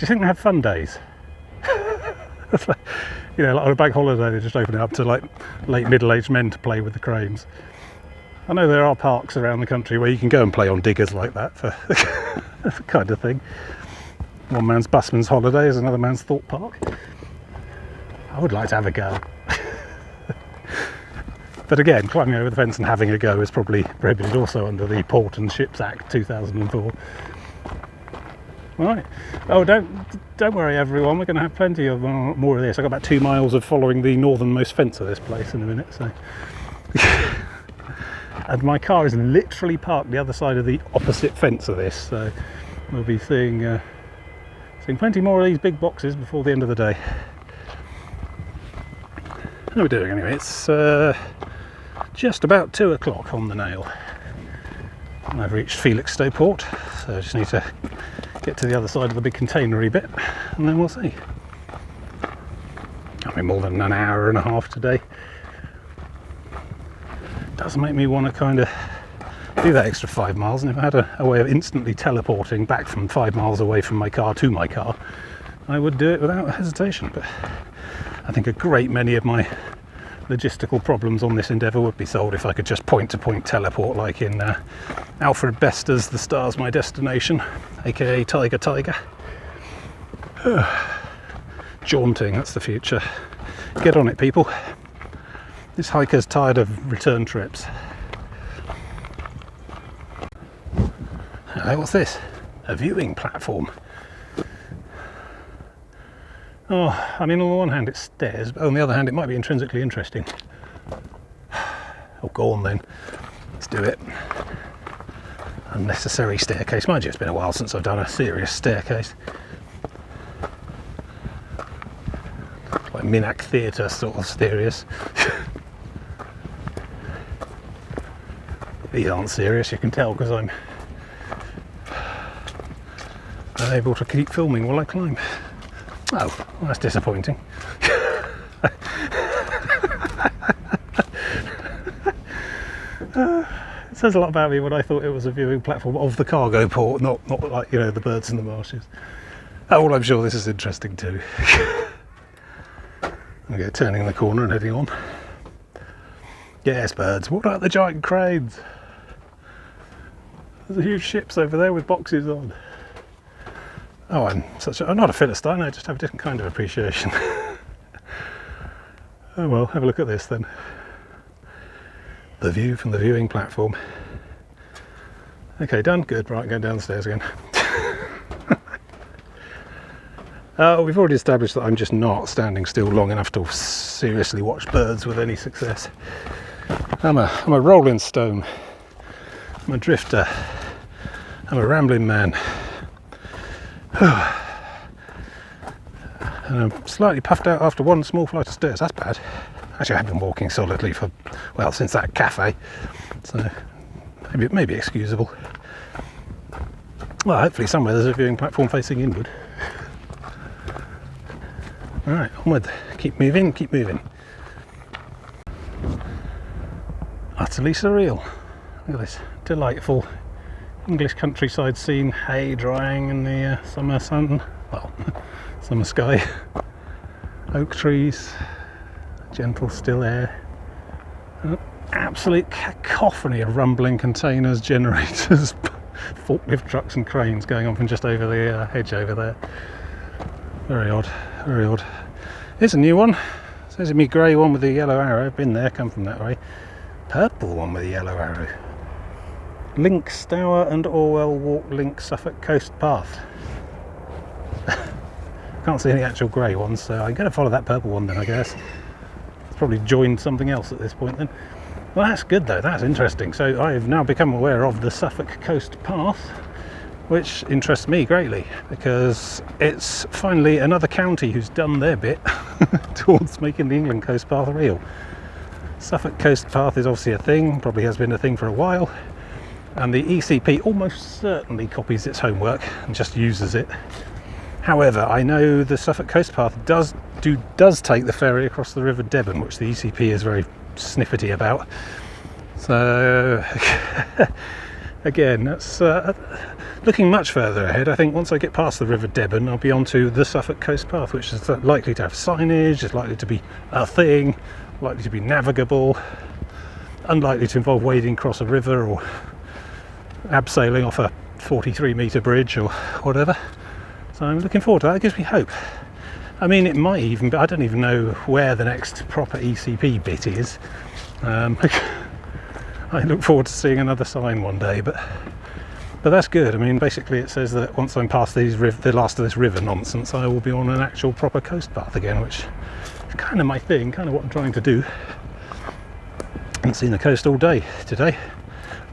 you think they have fun days? You know, like on a bank holiday, they just open it up to like late middle-aged men to play with the cranes. I know there are parks around the country where you can go and play on diggers like that for that kind of thing. One man's busman's holiday is another man's thought park. I would like to have a go. But again, climbing over the fence and having a go is probably prohibited also under the Port and Ships Act 2004. Right. Oh, don't worry everyone, we're going to have plenty of more of this. I've got about 2 miles of following the northernmost fence of this place in a minute, so. And my car is literally parked the other side of the opposite fence of this, so we'll be seeing plenty more of these big boxes before the end of the day. How are we doing anyway? It's just about 2 o'clock on the nail. And I've reached Felixstowe Port, so I just need to get to the other side of the big containery bit, and then we'll see. I mean, more than an hour and a half today. Does make me want to kind of do that extra 5 miles, and if I had a way of instantly teleporting back from 5 miles away from my car to my car, I would do it without hesitation. But I think a great many of my logistical problems on this endeavour would be solved if I could just point-to-point teleport, like in Alfred Bester's The Star's My Destination, aka Tiger. Jaunting, that's the future. Get on it, people. This hiker's tired of return trips. Hey, what's this? A viewing platform. Oh, I mean, on the one hand it's stairs, but on the other hand it might be intrinsically interesting. Oh, go on then. Let's do it. Unnecessary staircase. Mind you, it's been a while since I've done a serious staircase. Like Minack Theatre sort of serious. These aren't serious, you can tell, because I'm unable to keep filming while I climb. Oh, well, that's disappointing. It says a lot about me when I thought it was a viewing platform of the cargo port, not like, you know, the birds in the marshes. Oh, well, I'm sure this is interesting too. Okay, turning the corner and heading on. Yes, birds. What about the giant cranes? There's huge ships over there with boxes on. Oh, I'm not a Philistine, I just have a different kind of appreciation. Oh well, have a look at this then. The view from the viewing platform. Okay, done, good, right, going down the stairs again. We've already established that I'm just not standing still long enough to seriously watch birds with any success. I'm a rolling stone. I'm a drifter. I'm a rambling man. And I'm slightly puffed out after one small flight of stairs. That's bad. Actually, I've been walking solidly for, well, since that cafe, so maybe excusable. Well, hopefully somewhere there's a viewing platform facing inward. All right, onward. Keep moving, keep moving. Utterly surreal. Look at this delightful English countryside scene, hay drying in the summer sun, well, summer sky, oak trees, gentle still air, an absolute cacophony of rumbling containers, generators, forklift trucks and cranes going on from just over the hedge over there. Very odd, very odd. Here's a new one. There's a me grey one with the yellow arrow, been there, come from that way. Purple one with a yellow arrow. Link Stour and Orwell Walk Link Suffolk Coast Path. Can't see any actual grey ones, so I'm going to follow that purple one then, I guess. It's probably joined something else at this point then. Well, that's good though, that's interesting. So I've now become aware of the Suffolk Coast Path, which interests me greatly, because it's finally another county who's done their bit towards making the England Coast Path real. Suffolk Coast Path is obviously a thing, probably has been a thing for a while. And the ECP almost certainly copies its homework and just uses it. However, I know the Suffolk Coast Path does take the ferry across the River Devon, which the ECP is very snippety about. So again, that's looking much further ahead. I think once I get past the River Devon, I'll be onto the Suffolk Coast Path, which is likely to have signage, it's likely to be a thing, likely to be navigable, unlikely to involve wading across a river or abseiling off a 43-metre bridge or whatever. So I'm looking forward to that. It gives me hope. I mean, it might even be, I don't even know where the next proper ECP bit is. I look forward to seeing another sign one day, but that's good. I mean, basically it says that once I'm past the last of this river nonsense, I will be on an actual proper coast path again, which is kind of my thing, kind of what I'm trying to do. Haven't seen the coast all day today,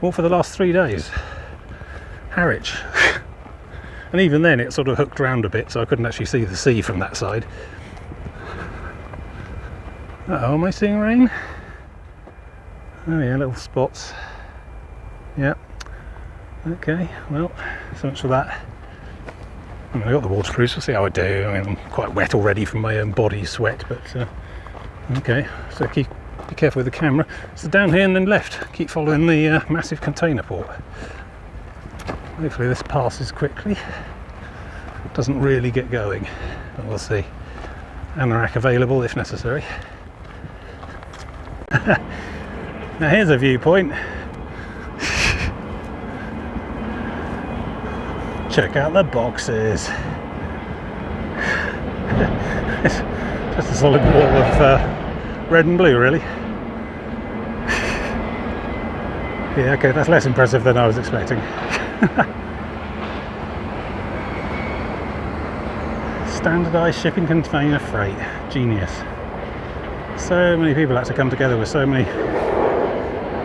or for the last 3 days. Harwich. And even then it sort of hooked round a bit, so I couldn't actually see the sea from that side. Uh-oh, am I seeing rain? Oh yeah, little spots. Yep. Okay, well, so much for that. I mean, I got the waterproofs, we'll see how I do. I mean, I'm quite wet already from my own body sweat, but okay, so be careful with the camera. So down here and then left, keep following the massive container port. Hopefully this passes quickly. doesn't really get going, but we'll see. Anorak available if necessary. Now here's a viewpoint. Check out the boxes. It's just a solid wall of red and blue, really. Yeah, okay, that's less impressive than I was expecting. Standardised shipping container freight. Genius. So many people had to come together with so many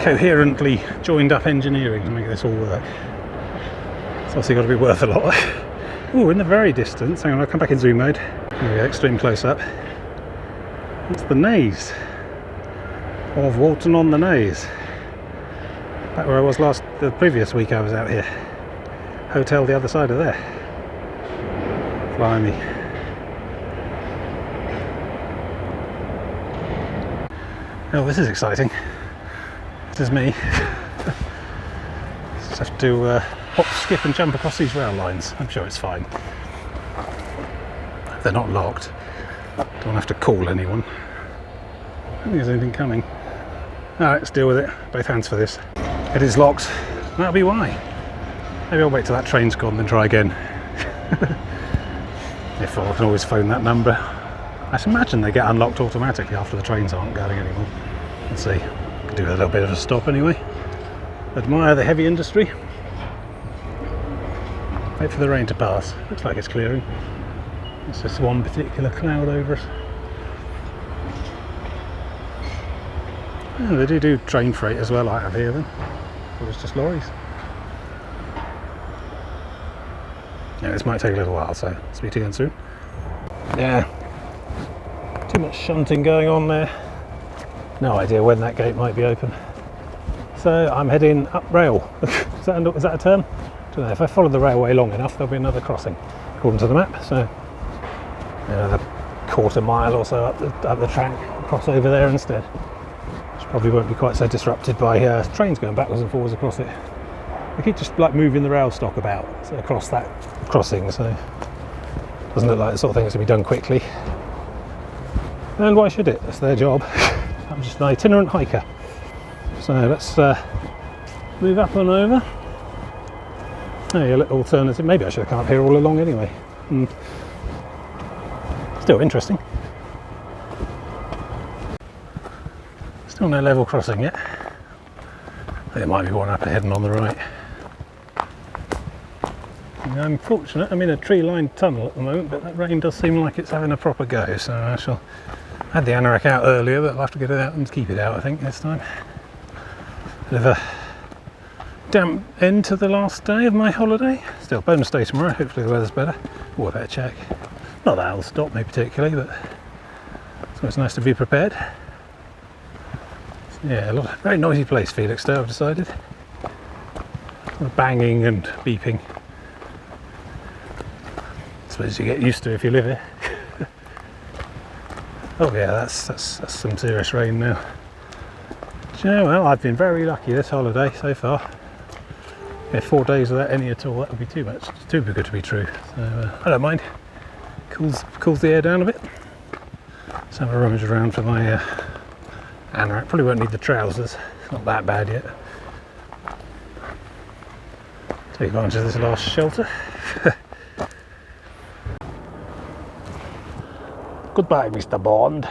coherently joined up engineering to make this all work. It's obviously got to be worth a lot. Oh, in the very distance, hang on, I'll come back in zoom mode. Here we go, extreme close up. It's the Naze of Walton on the Naze. Back where I was the previous week I was out here. Hotel the other side of there. Blimey. Oh, this is exciting. This is me. Just have to hop, skip and jump across these rail lines. I'm sure it's fine. They're not locked. Don't have to call anyone. I don't think there's anything coming. Alright, let's deal with it. Both hands for this. It is locked. That'll be why. Maybe I'll wait till that train's gone then try again. If I can always phone that number. I imagine they get unlocked automatically after the trains aren't going anymore. Let's see. Could do a little bit of a stop anyway. Admire the heavy industry. Wait for the rain to pass. Looks like it's clearing. It's just one particular cloud over us. Oh, they do train freight as well out of here then. Or it's just lorries. Yeah, this might take a little while, so speak to you again soon. Yeah. Too much shunting going on there. No idea when that gate might be open. So I'm heading up rail. Is that a term? I don't know. If I follow the railway long enough, there'll be another crossing, according to the map. So another quarter mile or so up the track, cross over there instead. Which probably won't be quite so disrupted by trains going backwards and forwards across it. I keep just like moving the rail stock about across that crossing, so it doesn't look like the sort of thing that's to be done quickly. And why should it? That's their job. I'm just an itinerant hiker. So let's move up and over. Hey, a little alternative. Maybe I should have come up here all along anyway. Still interesting. Still no level crossing yet. There might be one up ahead and on the right. I'm fortunate, I'm in a tree-lined tunnel at the moment, but that rain does seem like it's having a proper go, so I had the anorak out earlier, but I'll have to get it out and keep it out, I think, this time. Bit of a damp end to the last day of my holiday. Still, bonus day tomorrow, hopefully the weather's better. Oh, I better check. Not that it'll stop me particularly, but it's always nice to be prepared. Yeah, a very noisy place, Felixstowe, I've decided. A lot of banging and beeping. I suppose you get used to if you live here. Oh yeah, that's some serious rain now. Yeah, well, I've been very lucky this holiday so far. Yeah, 4 days without any at all, that would be too much. It's too good to be true. So I don't mind. Cools the air down a bit. Let's have a rummage around for my anorak. Probably won't need the trousers. It's not that bad yet. Take advantage of this last shelter. Goodbye, Mr. Bond.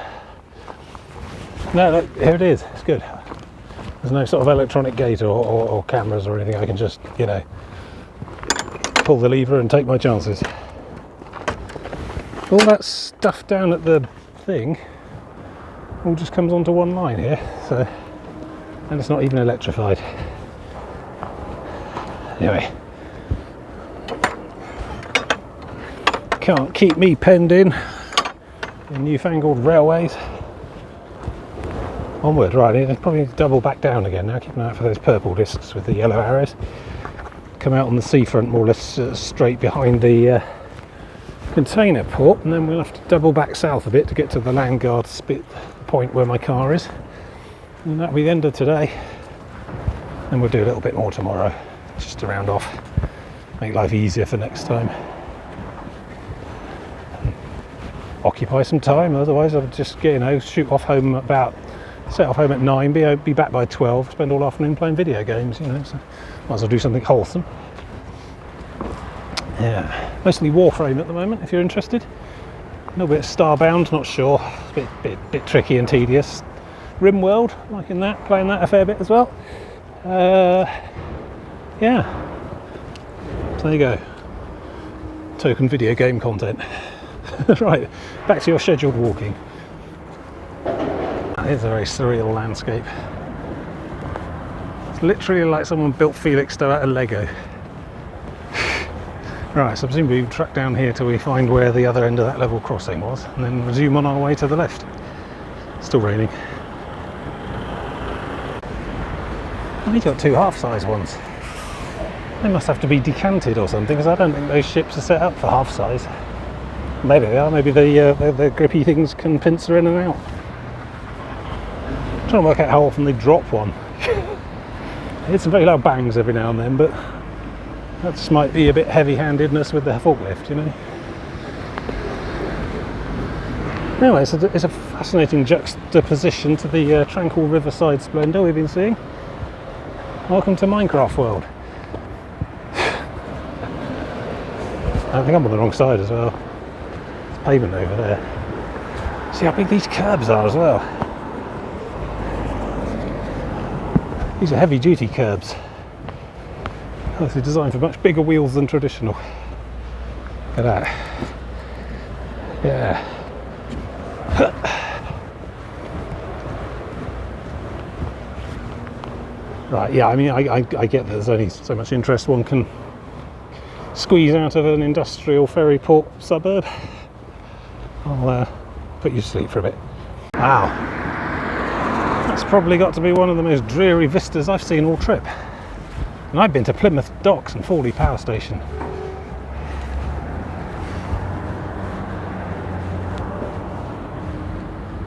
No, look, here it is. It's good. There's no sort of electronic gate or cameras or anything. I can just, you know, pull the lever and take my chances. All that stuff down at the thing all just comes onto one line here, so, and it's not even electrified. Anyway, can't keep me penned in newfangled railways. Onward, right, I probably need to double back down again now, keep an eye out for those purple discs with the yellow arrows. Come out on the seafront more or less straight behind the container port, and then we'll have to double back south a bit to get to the Landgard spit point where my car is. And that'll be the end of today. And we'll do a little bit more tomorrow, just to round off, make life easier for next time. occupy some time. Otherwise I'll just get, set off home at 9, be back by 12, spend all afternoon playing video games, so might as well do something wholesome. Yeah, mostly Warframe at the moment, if you're interested. A little bit of Starbound, not sure, a bit tricky and tedious. RimWorld, liking that, playing that a fair bit as well. Yeah, so there you go, token video game content. Right, back to your scheduled walking. It's a very surreal landscape. It's literally like someone built Felixstowe out of Lego. Right, so presumably we track down here till we find where the other end of that level crossing was, and then resume on our way to the left. Still raining. And he's got 2 half-size ones. They must have to be decanted or something, because I don't think those ships are set up for half-size. Maybe they are, maybe the grippy things can pincer in and out. I'm trying to work out how often they drop one. It's some very loud bangs every now and then, but that just might be a bit heavy-handedness with the forklift, Anyway, so it's a fascinating juxtaposition to the tranquil riverside splendour we've been seeing. Welcome to Minecraft world. I think I'm on the wrong side as well. There's pavement over there. See how big these curbs are as well. These are heavy-duty curbs. They're designed for much bigger wheels than traditional. Look at that. Yeah. Right, yeah, I mean, I get that there's only so much interest one can squeeze out of an industrial ferry port suburb. I'll put you to sleep for a bit. Wow. That's probably got to be one of the most dreary vistas I've seen all trip. And I've been to Plymouth Docks and Fawley Power Station.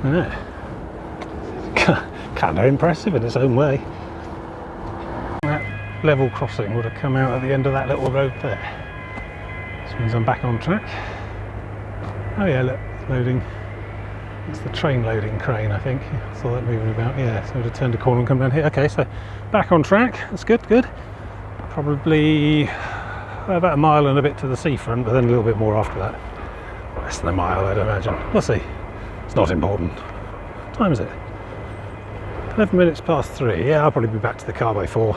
Yeah. Kind of impressive in its own way. That level crossing would have come out at the end of that little road there. This means I'm back on track. Oh yeah, look, loading. It's the train loading crane, I think. I saw that moving about. Yeah, so it would have turned a corner and come down here. Okay, so back on track. That's good, good. Probably about a mile and a bit to the seafront, but then a little bit more after that. Less than a mile, I'd imagine. We'll see. It's not important. What time is it? 11 minutes past 3. Yeah, I'll probably be back to the car by 4.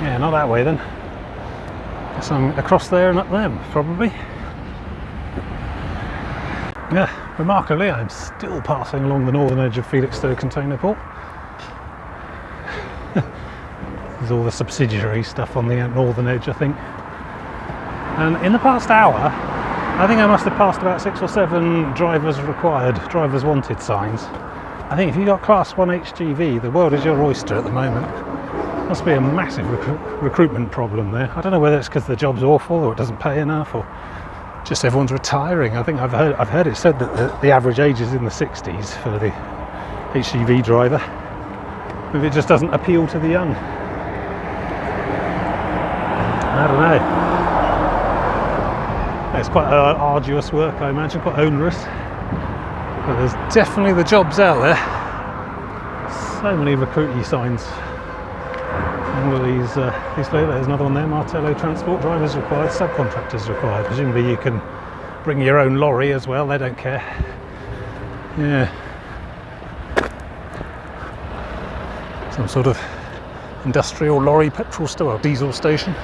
Yeah, not that way then. Guess I'm across there and up there, probably. Yeah, remarkably, I'm still passing along the northern edge of Felixstowe Container Port. There's all the subsidiary stuff on the northern edge, I think. And in the past hour, I think I must have passed about 6 or 7 drivers required, drivers wanted signs. I think if you've got Class 1 HGV, the world is your oyster at the moment. Must be a massive recruitment problem there. I don't know whether it's because the job's awful or it doesn't pay enough or just everyone's retiring. I think I've heard it said that the average age is in the 60s for the HGV driver. Maybe it just doesn't appeal to the young. I don't know. It's quite arduous work, I imagine, quite onerous. But there's definitely the jobs out there. So many recruity signs. All of these there's another one there. Martello transport drivers required, subcontractors required. Presumably you can bring your own lorry as well. They don't care. Yeah. Some sort of industrial lorry petrol or diesel station.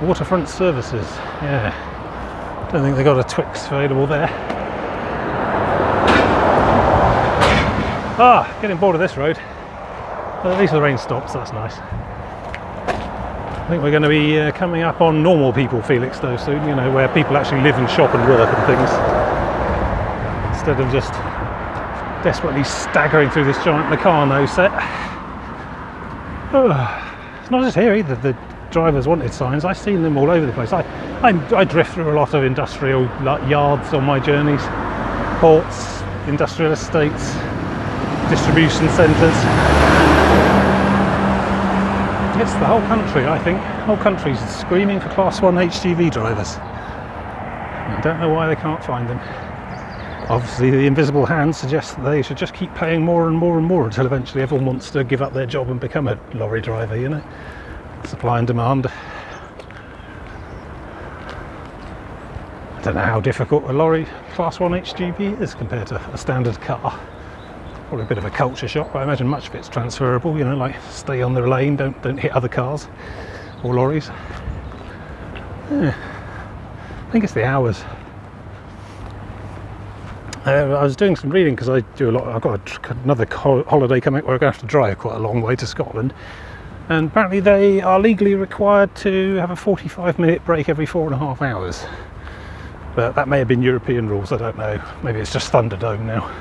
Waterfront services. Yeah. Don't think they got a Twix available there. Ah, getting bored of this road. Well, at least the rain stops, that's nice. I think we're going to be coming up on normal people Felixstowe soon, where people actually live and shop and work and things. Instead of just desperately staggering through this giant Meccano set. It's not just here either, the drivers wanted signs. I've seen them all over the place. I drift through a lot of industrial yards on my journeys. Ports, industrial estates, distribution centres. It's the whole country, I think. The whole country's screaming for Class 1 HGV drivers. I don't know why they can't find them. Obviously the invisible hand suggests that they should just keep paying more and more and more until eventually everyone wants to give up their job and become a lorry driver, you know. Supply and demand. I don't know how difficult a lorry Class 1 HGV is compared to a standard car. Probably a bit of a culture shock, but I imagine much of it's transferable, you know, like stay on the lane, don't hit other cars or lorries. Yeah. I think it's the hours. I was doing some reading because I do a lot. I've got another holiday coming where I'm going to have to drive quite a long way to Scotland, and apparently they are legally required to have a 45-minute break every 4.5 hours. But that may have been European rules, I don't know. Maybe it's just Thunderdome now.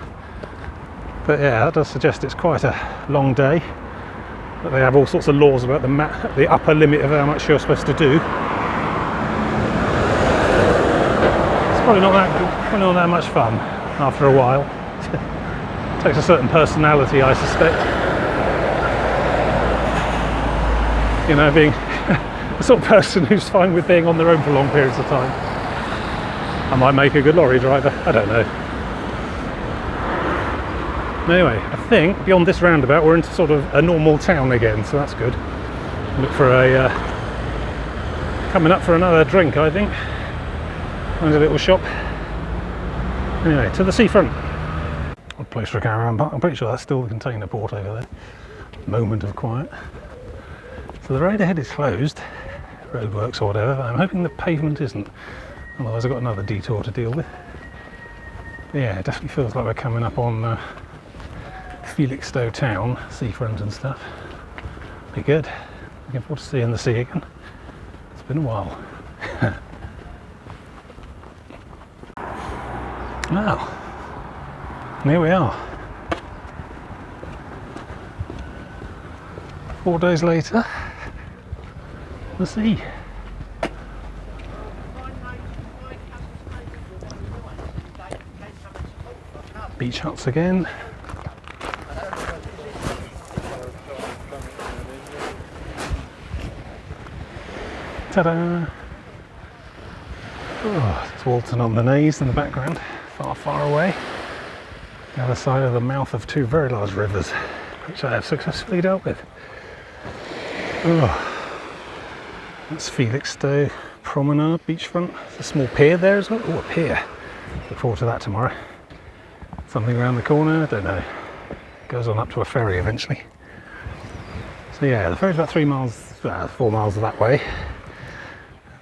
But yeah, that does suggest it's quite a long day. But they have all sorts of laws about the upper limit of how much you're supposed to do. It's probably not that much fun after a while. It takes a certain personality, I suspect. You know, being the sort of person who's fine with being on their own for long periods of time. I might make a good lorry driver, I don't know. Anyway, I think beyond this roundabout we're into sort of a normal town again, so that's good. Look for coming up for another drink, I think. Find a little shop. Anyway, to the seafront. Odd place for a caravan park. I'm pretty sure that's still the container port over there. Moment of quiet. So the road ahead is closed, roadworks or whatever, but I'm hoping the pavement isn't. Otherwise I've got another detour to deal with. But yeah, it definitely feels like we're coming up on Felixstowe town, seafront and stuff. Be good. Looking forward to seeing the sea again. It's been a while. Well, here we are. 4 days later, the sea. Beach huts again. Ta-da! Oh, it's Walton on the Naze in the background, far, far away. The other side of the mouth of 2 very large rivers, which I have successfully dealt with. Oh, that's Felixstowe Promenade, beachfront. There's a small pier there as well. Oh, a pier. Look forward to that tomorrow. Something around the corner, I don't know. Goes on up to a ferry eventually. So yeah, the ferry's about 4 miles that way.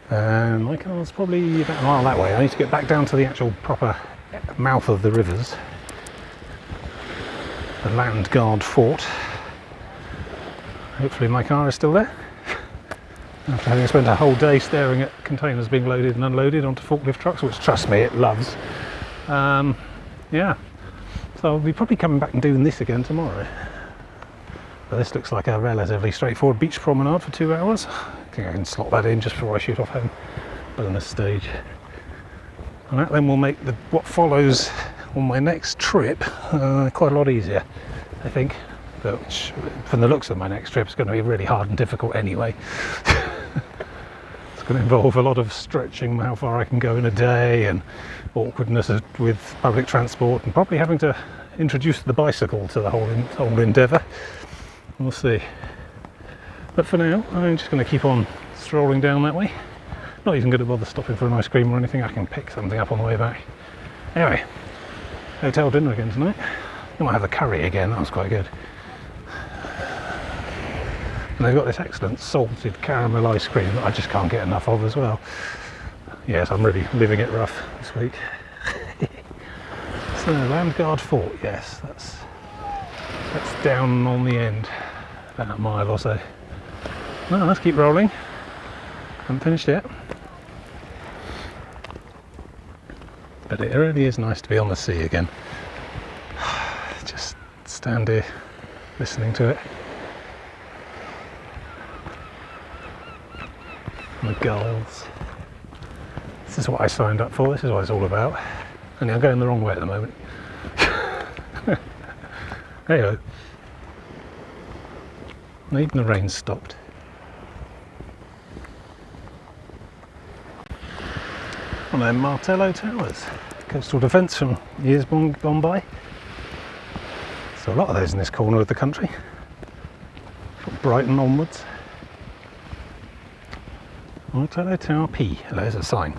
My car's probably about a mile that way. I need to get back down to the actual proper mouth of the rivers. The Landgard fort. Hopefully my car is still there. After having spent a whole day staring at containers being loaded and unloaded onto forklift trucks, which trust me, it loves. Yeah. So I'll be probably coming back and doing this again tomorrow. But this looks like a relatively straightforward beach promenade for 2 hours. I think I can slot that in just before I shoot off home. Bonus stage. And that then will make what follows on my next trip quite a lot easier, I think. But which, from the looks of my next trip, is going to be really hard and difficult anyway. It's going to involve a lot of stretching how far I can go in a day, and awkwardness with public transport, and probably having to introduce the bicycle to the whole endeavour. We'll see. But for now, I'm just going to keep on strolling down that way. Not even going to bother stopping for an ice cream or anything. I can pick something up on the way back. Anyway, hotel dinner again tonight. I might have the curry again. That was quite good. And they've got this excellent salted caramel ice cream that I just can't get enough of as well. Yes, I'm really living it rough this week. So, Landgard Fort, yes, that's down on the end, about a mile or so. Well, let's keep rolling. Haven't finished yet. But it really is nice to be on the sea again. Just stand here listening to it. And the gulls. This is what I signed up for, this is what it's all about. Only I'm going the wrong way at the moment. Hey-ho. And even the rain stopped. One of them Martello towers. Coastal defence from years gone by. So a lot of those in this corner of the country. From Brighton onwards. Martello Tower P. Oh, there's a sign.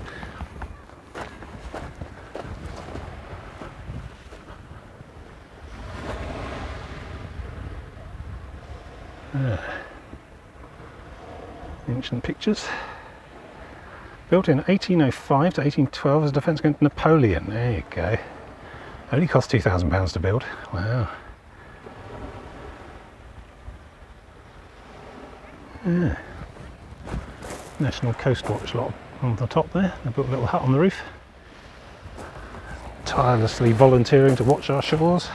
Ancient pictures. Built in 1805 to 1812 as a defence against Napoleon. There you go. Only cost £2,000 to build. Wow. Yeah. National Coast Watch lot on the top there. They built a little hut on the roof. Tirelessly volunteering to watch our shores.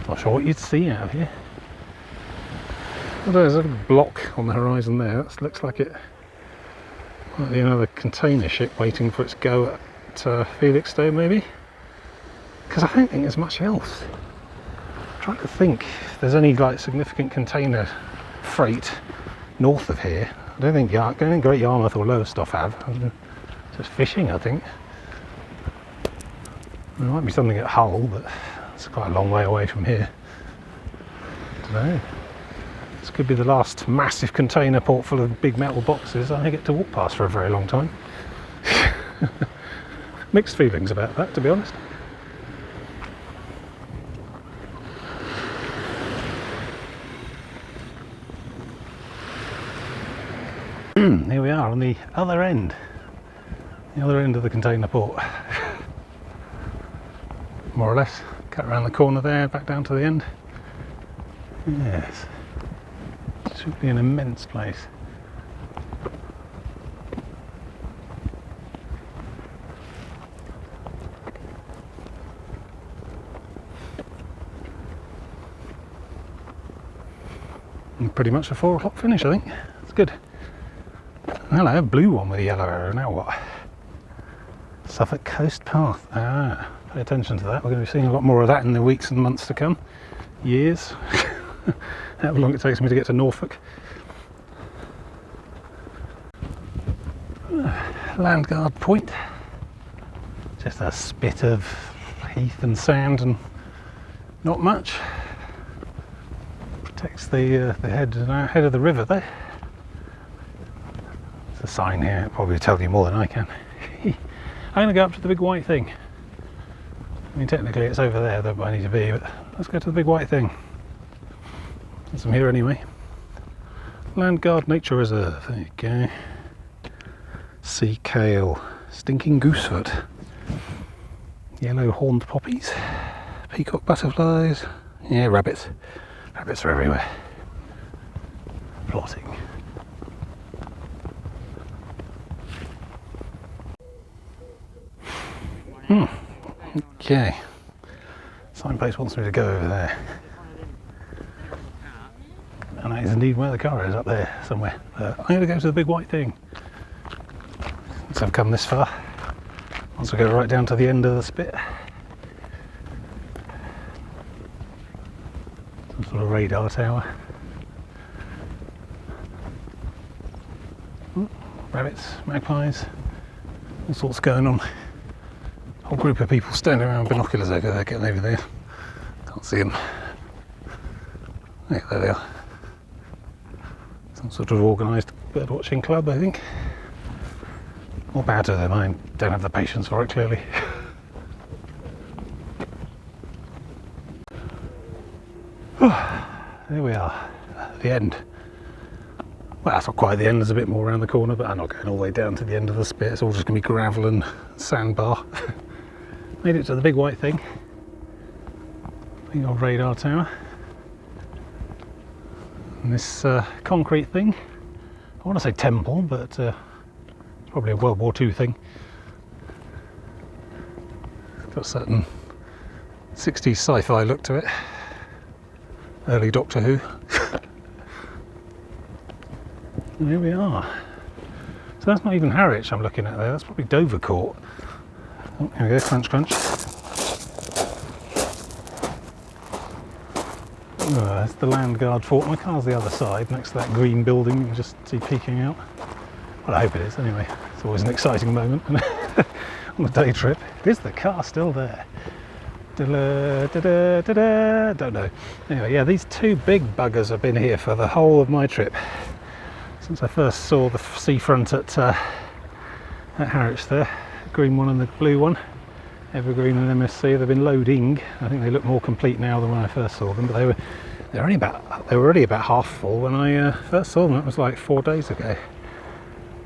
Not sure what you'd see out of here. Oh, there's a block on the horizon there. That looks like it might be another container ship waiting for its go at Felixstowe, maybe. Because I don't think there's much else. I'm trying to think if there's any like significant container freight north of here. I don't think Great Yarmouth or Lowestoft have. Just fishing, I think. There might be something at Hull, but it's quite a long way away from here. I don't know. This could be the last massive container port full of big metal boxes I get to walk past for a very long time. Mixed feelings about that, to be honest. Here we are on the other end of the container port. More or less. Cut around the corner there, back down to the end. Yes. Should be an immense place. And pretty much a 4 o'clock finish, I think. It's good. Hello, a blue one with a yellow arrow. Now what? Suffolk Coast Path. Ah, pay attention to that. We're going to be seeing a lot more of that in the weeks and months to come. Years. However long it takes me to get to Norfolk. Landgard Point. Just a spit of heath and sand and not much. Protects the head of the river there. There's a sign here, it'll probably tell you more than I can. I'm going to go up to the big white thing. I mean, technically it's over there that I need to be, but let's go to the big white thing. Since I'm here anyway. Landgard Nature Reserve, there you go. Sea kale, stinking goosefoot, yellow horned poppies, peacock butterflies, yeah, rabbits. Rabbits are everywhere. Plotting. Okay. Signpost wants me to go over there. And that is indeed where the car is, up there somewhere. I'm going to go to the big white thing. Once I've come this far. Once I go right down to the end of the spit. Some sort of radar tower. Rabbits, magpies, all sorts going on. Whole group of people standing around with binoculars over there, getting over there. Can't see them. Yeah, there they are. Some sort of organised bird watching club, I think. More power to them, I don't have the patience for it, clearly. There we are, at the end. Well, that's not quite the end, there's a bit more around the corner, but I'm not going all the way down to the end of the spit. It's all just going to be gravel and sandbar. Made it to the big white thing. Big old radar tower. And this concrete thing, I want to say temple, but it's probably a World War II thing. It's got a certain 60s sci-fi look to it. Early Doctor Who. And here we are. So that's not even Harwich I'm looking at there, that's probably Dovercourt. Oh, here we go, crunch crunch. Oh, that's the Landgard Fort. My car's the other side, next to that green building you can just see peeking out. Well, I hope it is anyway. It's always an exciting moment on a day trip. Is the car still there? Don't know. Anyway, yeah, these two big buggers have been here for the whole of my trip. Since I first saw the seafront at Harwich there, the green one and the blue one, Evergreen and MSC, they've been loading. I think they look more complete now than when I first saw them, but they were already about half full when I first saw them. It was like 4 days ago,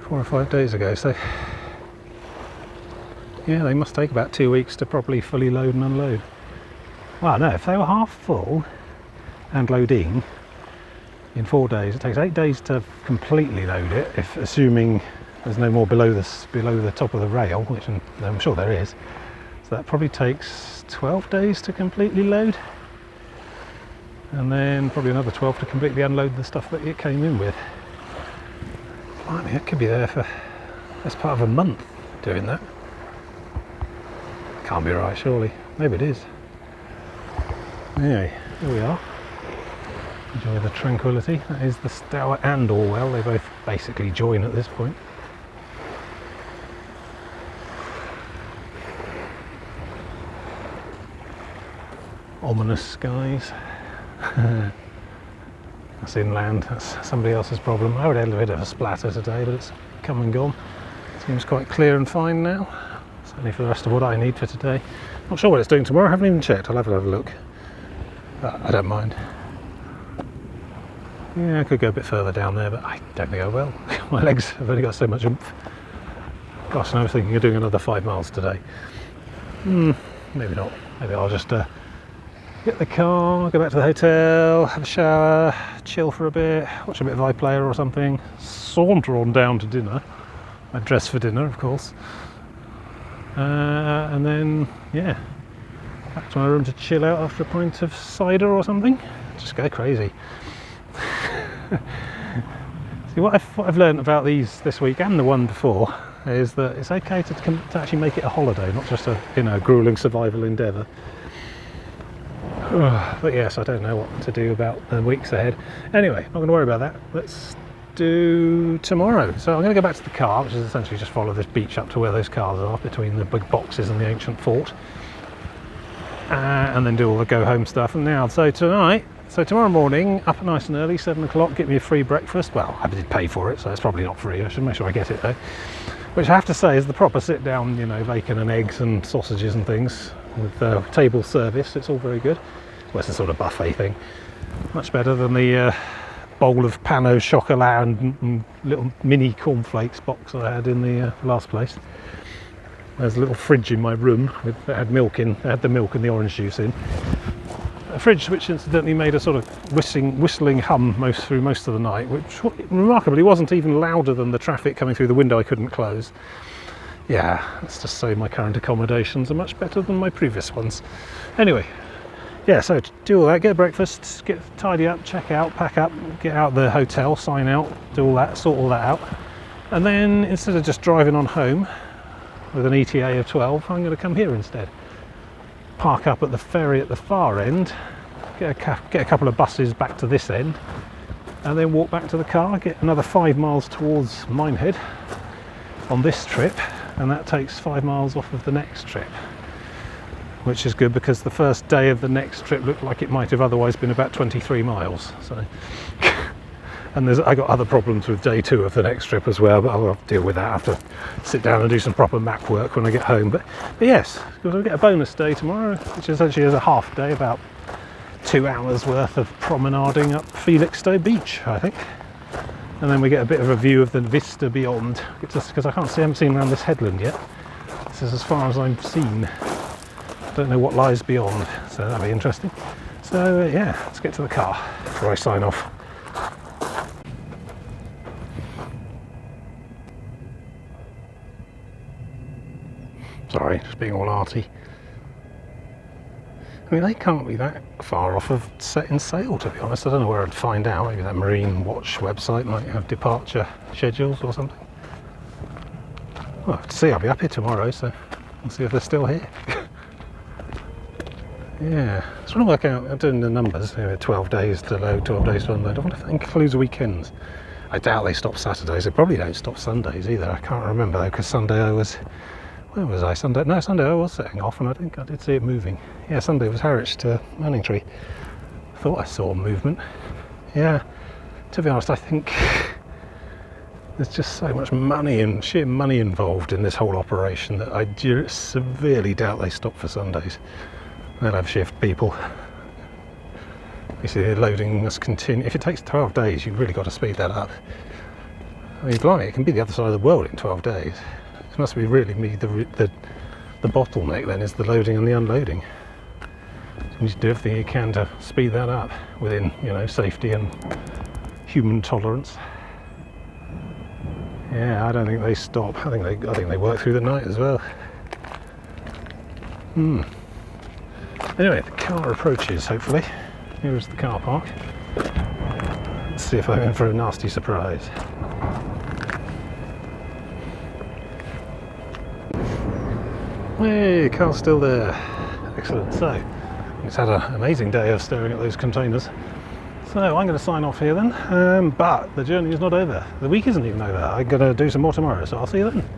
4 or 5 days ago. So yeah, they must take about 2 weeks to properly fully load and unload. Well, no, if they were half full and loading in 4 days, it takes 8 days to completely load it, if assuming there's no more below the top of the rail, which I'm sure there is. So that probably takes 12 days to completely load, and then probably another 12 to completely unload the stuff that it came in with. I mean, it could be there for best part of a month doing that. Can't be right, surely. Maybe it is. Anyway, here we are. Enjoy the tranquility. That is the Stour and Orwell. They both basically join at this point. Ominous skies. That's inland. That's somebody else's problem. I would have had a bit of a splatter today, but it's come and gone. Seems quite clear and fine now. Certainly for the rest of what I need for today. Not sure what it's doing tomorrow. I haven't even checked. I'll have a look. But I don't mind. Yeah, I could go a bit further down there, but I don't think I will. My legs have only got so much oomph. Gosh, and I was thinking of doing another 5 miles today. Maybe not. Maybe I'll just get the car, go back to the hotel, have a shower, chill for a bit, watch a bit of iPlayer or something, saunter on down to dinner. I dress for dinner, of course. And then, yeah, back to my room to chill out after a pint of cider or something. Just go crazy. See, what I've learned about this week and the one before is that it's okay to actually make it a holiday, not just a grueling survival endeavour. But yes, I don't know what to do about the weeks ahead. Anyway, not going to worry about that. Let's do tomorrow. So I'm going to go back to the car, which is essentially just follow this beach up to where those cars are, between the big boxes and the ancient fort, and then do all the go home stuff. And now, so tomorrow morning, up nice and early, 7 o'clock, get me a free breakfast. Well, I did pay for it, so it's probably not free. I should make sure I get it though. Which I have to say is the proper sit down, bacon and eggs and sausages and things with table service. It's all very good. Well, it's a sort of buffet thing. Much better than the bowl of pan au chocolat and little mini cornflakes box I had in the last place. There's a little fridge in my room that had milk in. It had the milk and the orange juice in. A fridge which incidentally made a sort of whistling hum through most of the night, which remarkably wasn't even louder than the traffic coming through the window I couldn't close. Yeah, let's just say my current accommodations are much better than my previous ones. Anyway, yeah, so do all that, get breakfast, tidy up, check out, pack up, get out of the hotel, sign out, do all that, sort all that out. And then instead of just driving on home with an ETA of 12, I'm going to come here instead. Park up at the ferry at the far end, get a couple of buses back to this end, and then walk back to the car, get another 5 miles towards Minehead on this trip, and that takes 5 miles off of the next trip. Which is good because the first day of the next trip looked like it might have otherwise been about 23 miles. So, and I got other problems with day 2 of the next trip as well, but I'll deal with that. I have to sit down and do some proper map work when I get home. But yes, because we'll get a bonus day tomorrow, which essentially is a half day, about 2 hours worth of promenading up Felixstowe Beach, I think. And then we get a bit of a view of the vista beyond, just because I haven't seen around this headland yet. This is as far as I've seen. Don't know what lies beyond, so that'll be interesting. So yeah, let's get to the car before I sign off. Sorry, just being all arty. I mean, they can't be that far off of setting sail, to be honest. I don't know where I'd find out. Maybe that Marine Watch website might have departure schedules or something. Well, see, I'll be up here tomorrow, so we'll see if they're still here. Yeah, I just want to work out, I'm doing the numbers, 12 days to load, 12 days to unload. I wonder if that includes weekends. I doubt they stop Saturdays. They probably don't stop Sundays either. I can't remember though, because Sunday I was, where was I? Sunday I was setting off, and I think I did see it moving. Yeah, Sunday was Harwich to Manningtree. I thought I saw movement. Yeah, to be honest, I think there's just so much money and sheer money involved in this whole operation that I severely doubt they stop for Sundays. They'll have shift people. You see, the loading must continue. If it takes 12 days, you've really got to speed that up. I mean, blimey, it can be the other side of the world in 12 days. It must be really me, the bottleneck then is the loading and the unloading. So you need to do everything you can to speed that up within, you know, safety and human tolerance. Yeah, I don't think they stop. I think they work through the night as well. Anyway, the car approaches, hopefully. Here is the car park. Let's see if I'm in for a nasty surprise. Hey, car's still there. Excellent. So, it's had an amazing day of staring at those containers. So I'm going to sign off here then. But the journey is not over. The week isn't even over. I'm going to do some more tomorrow, so I'll see you then.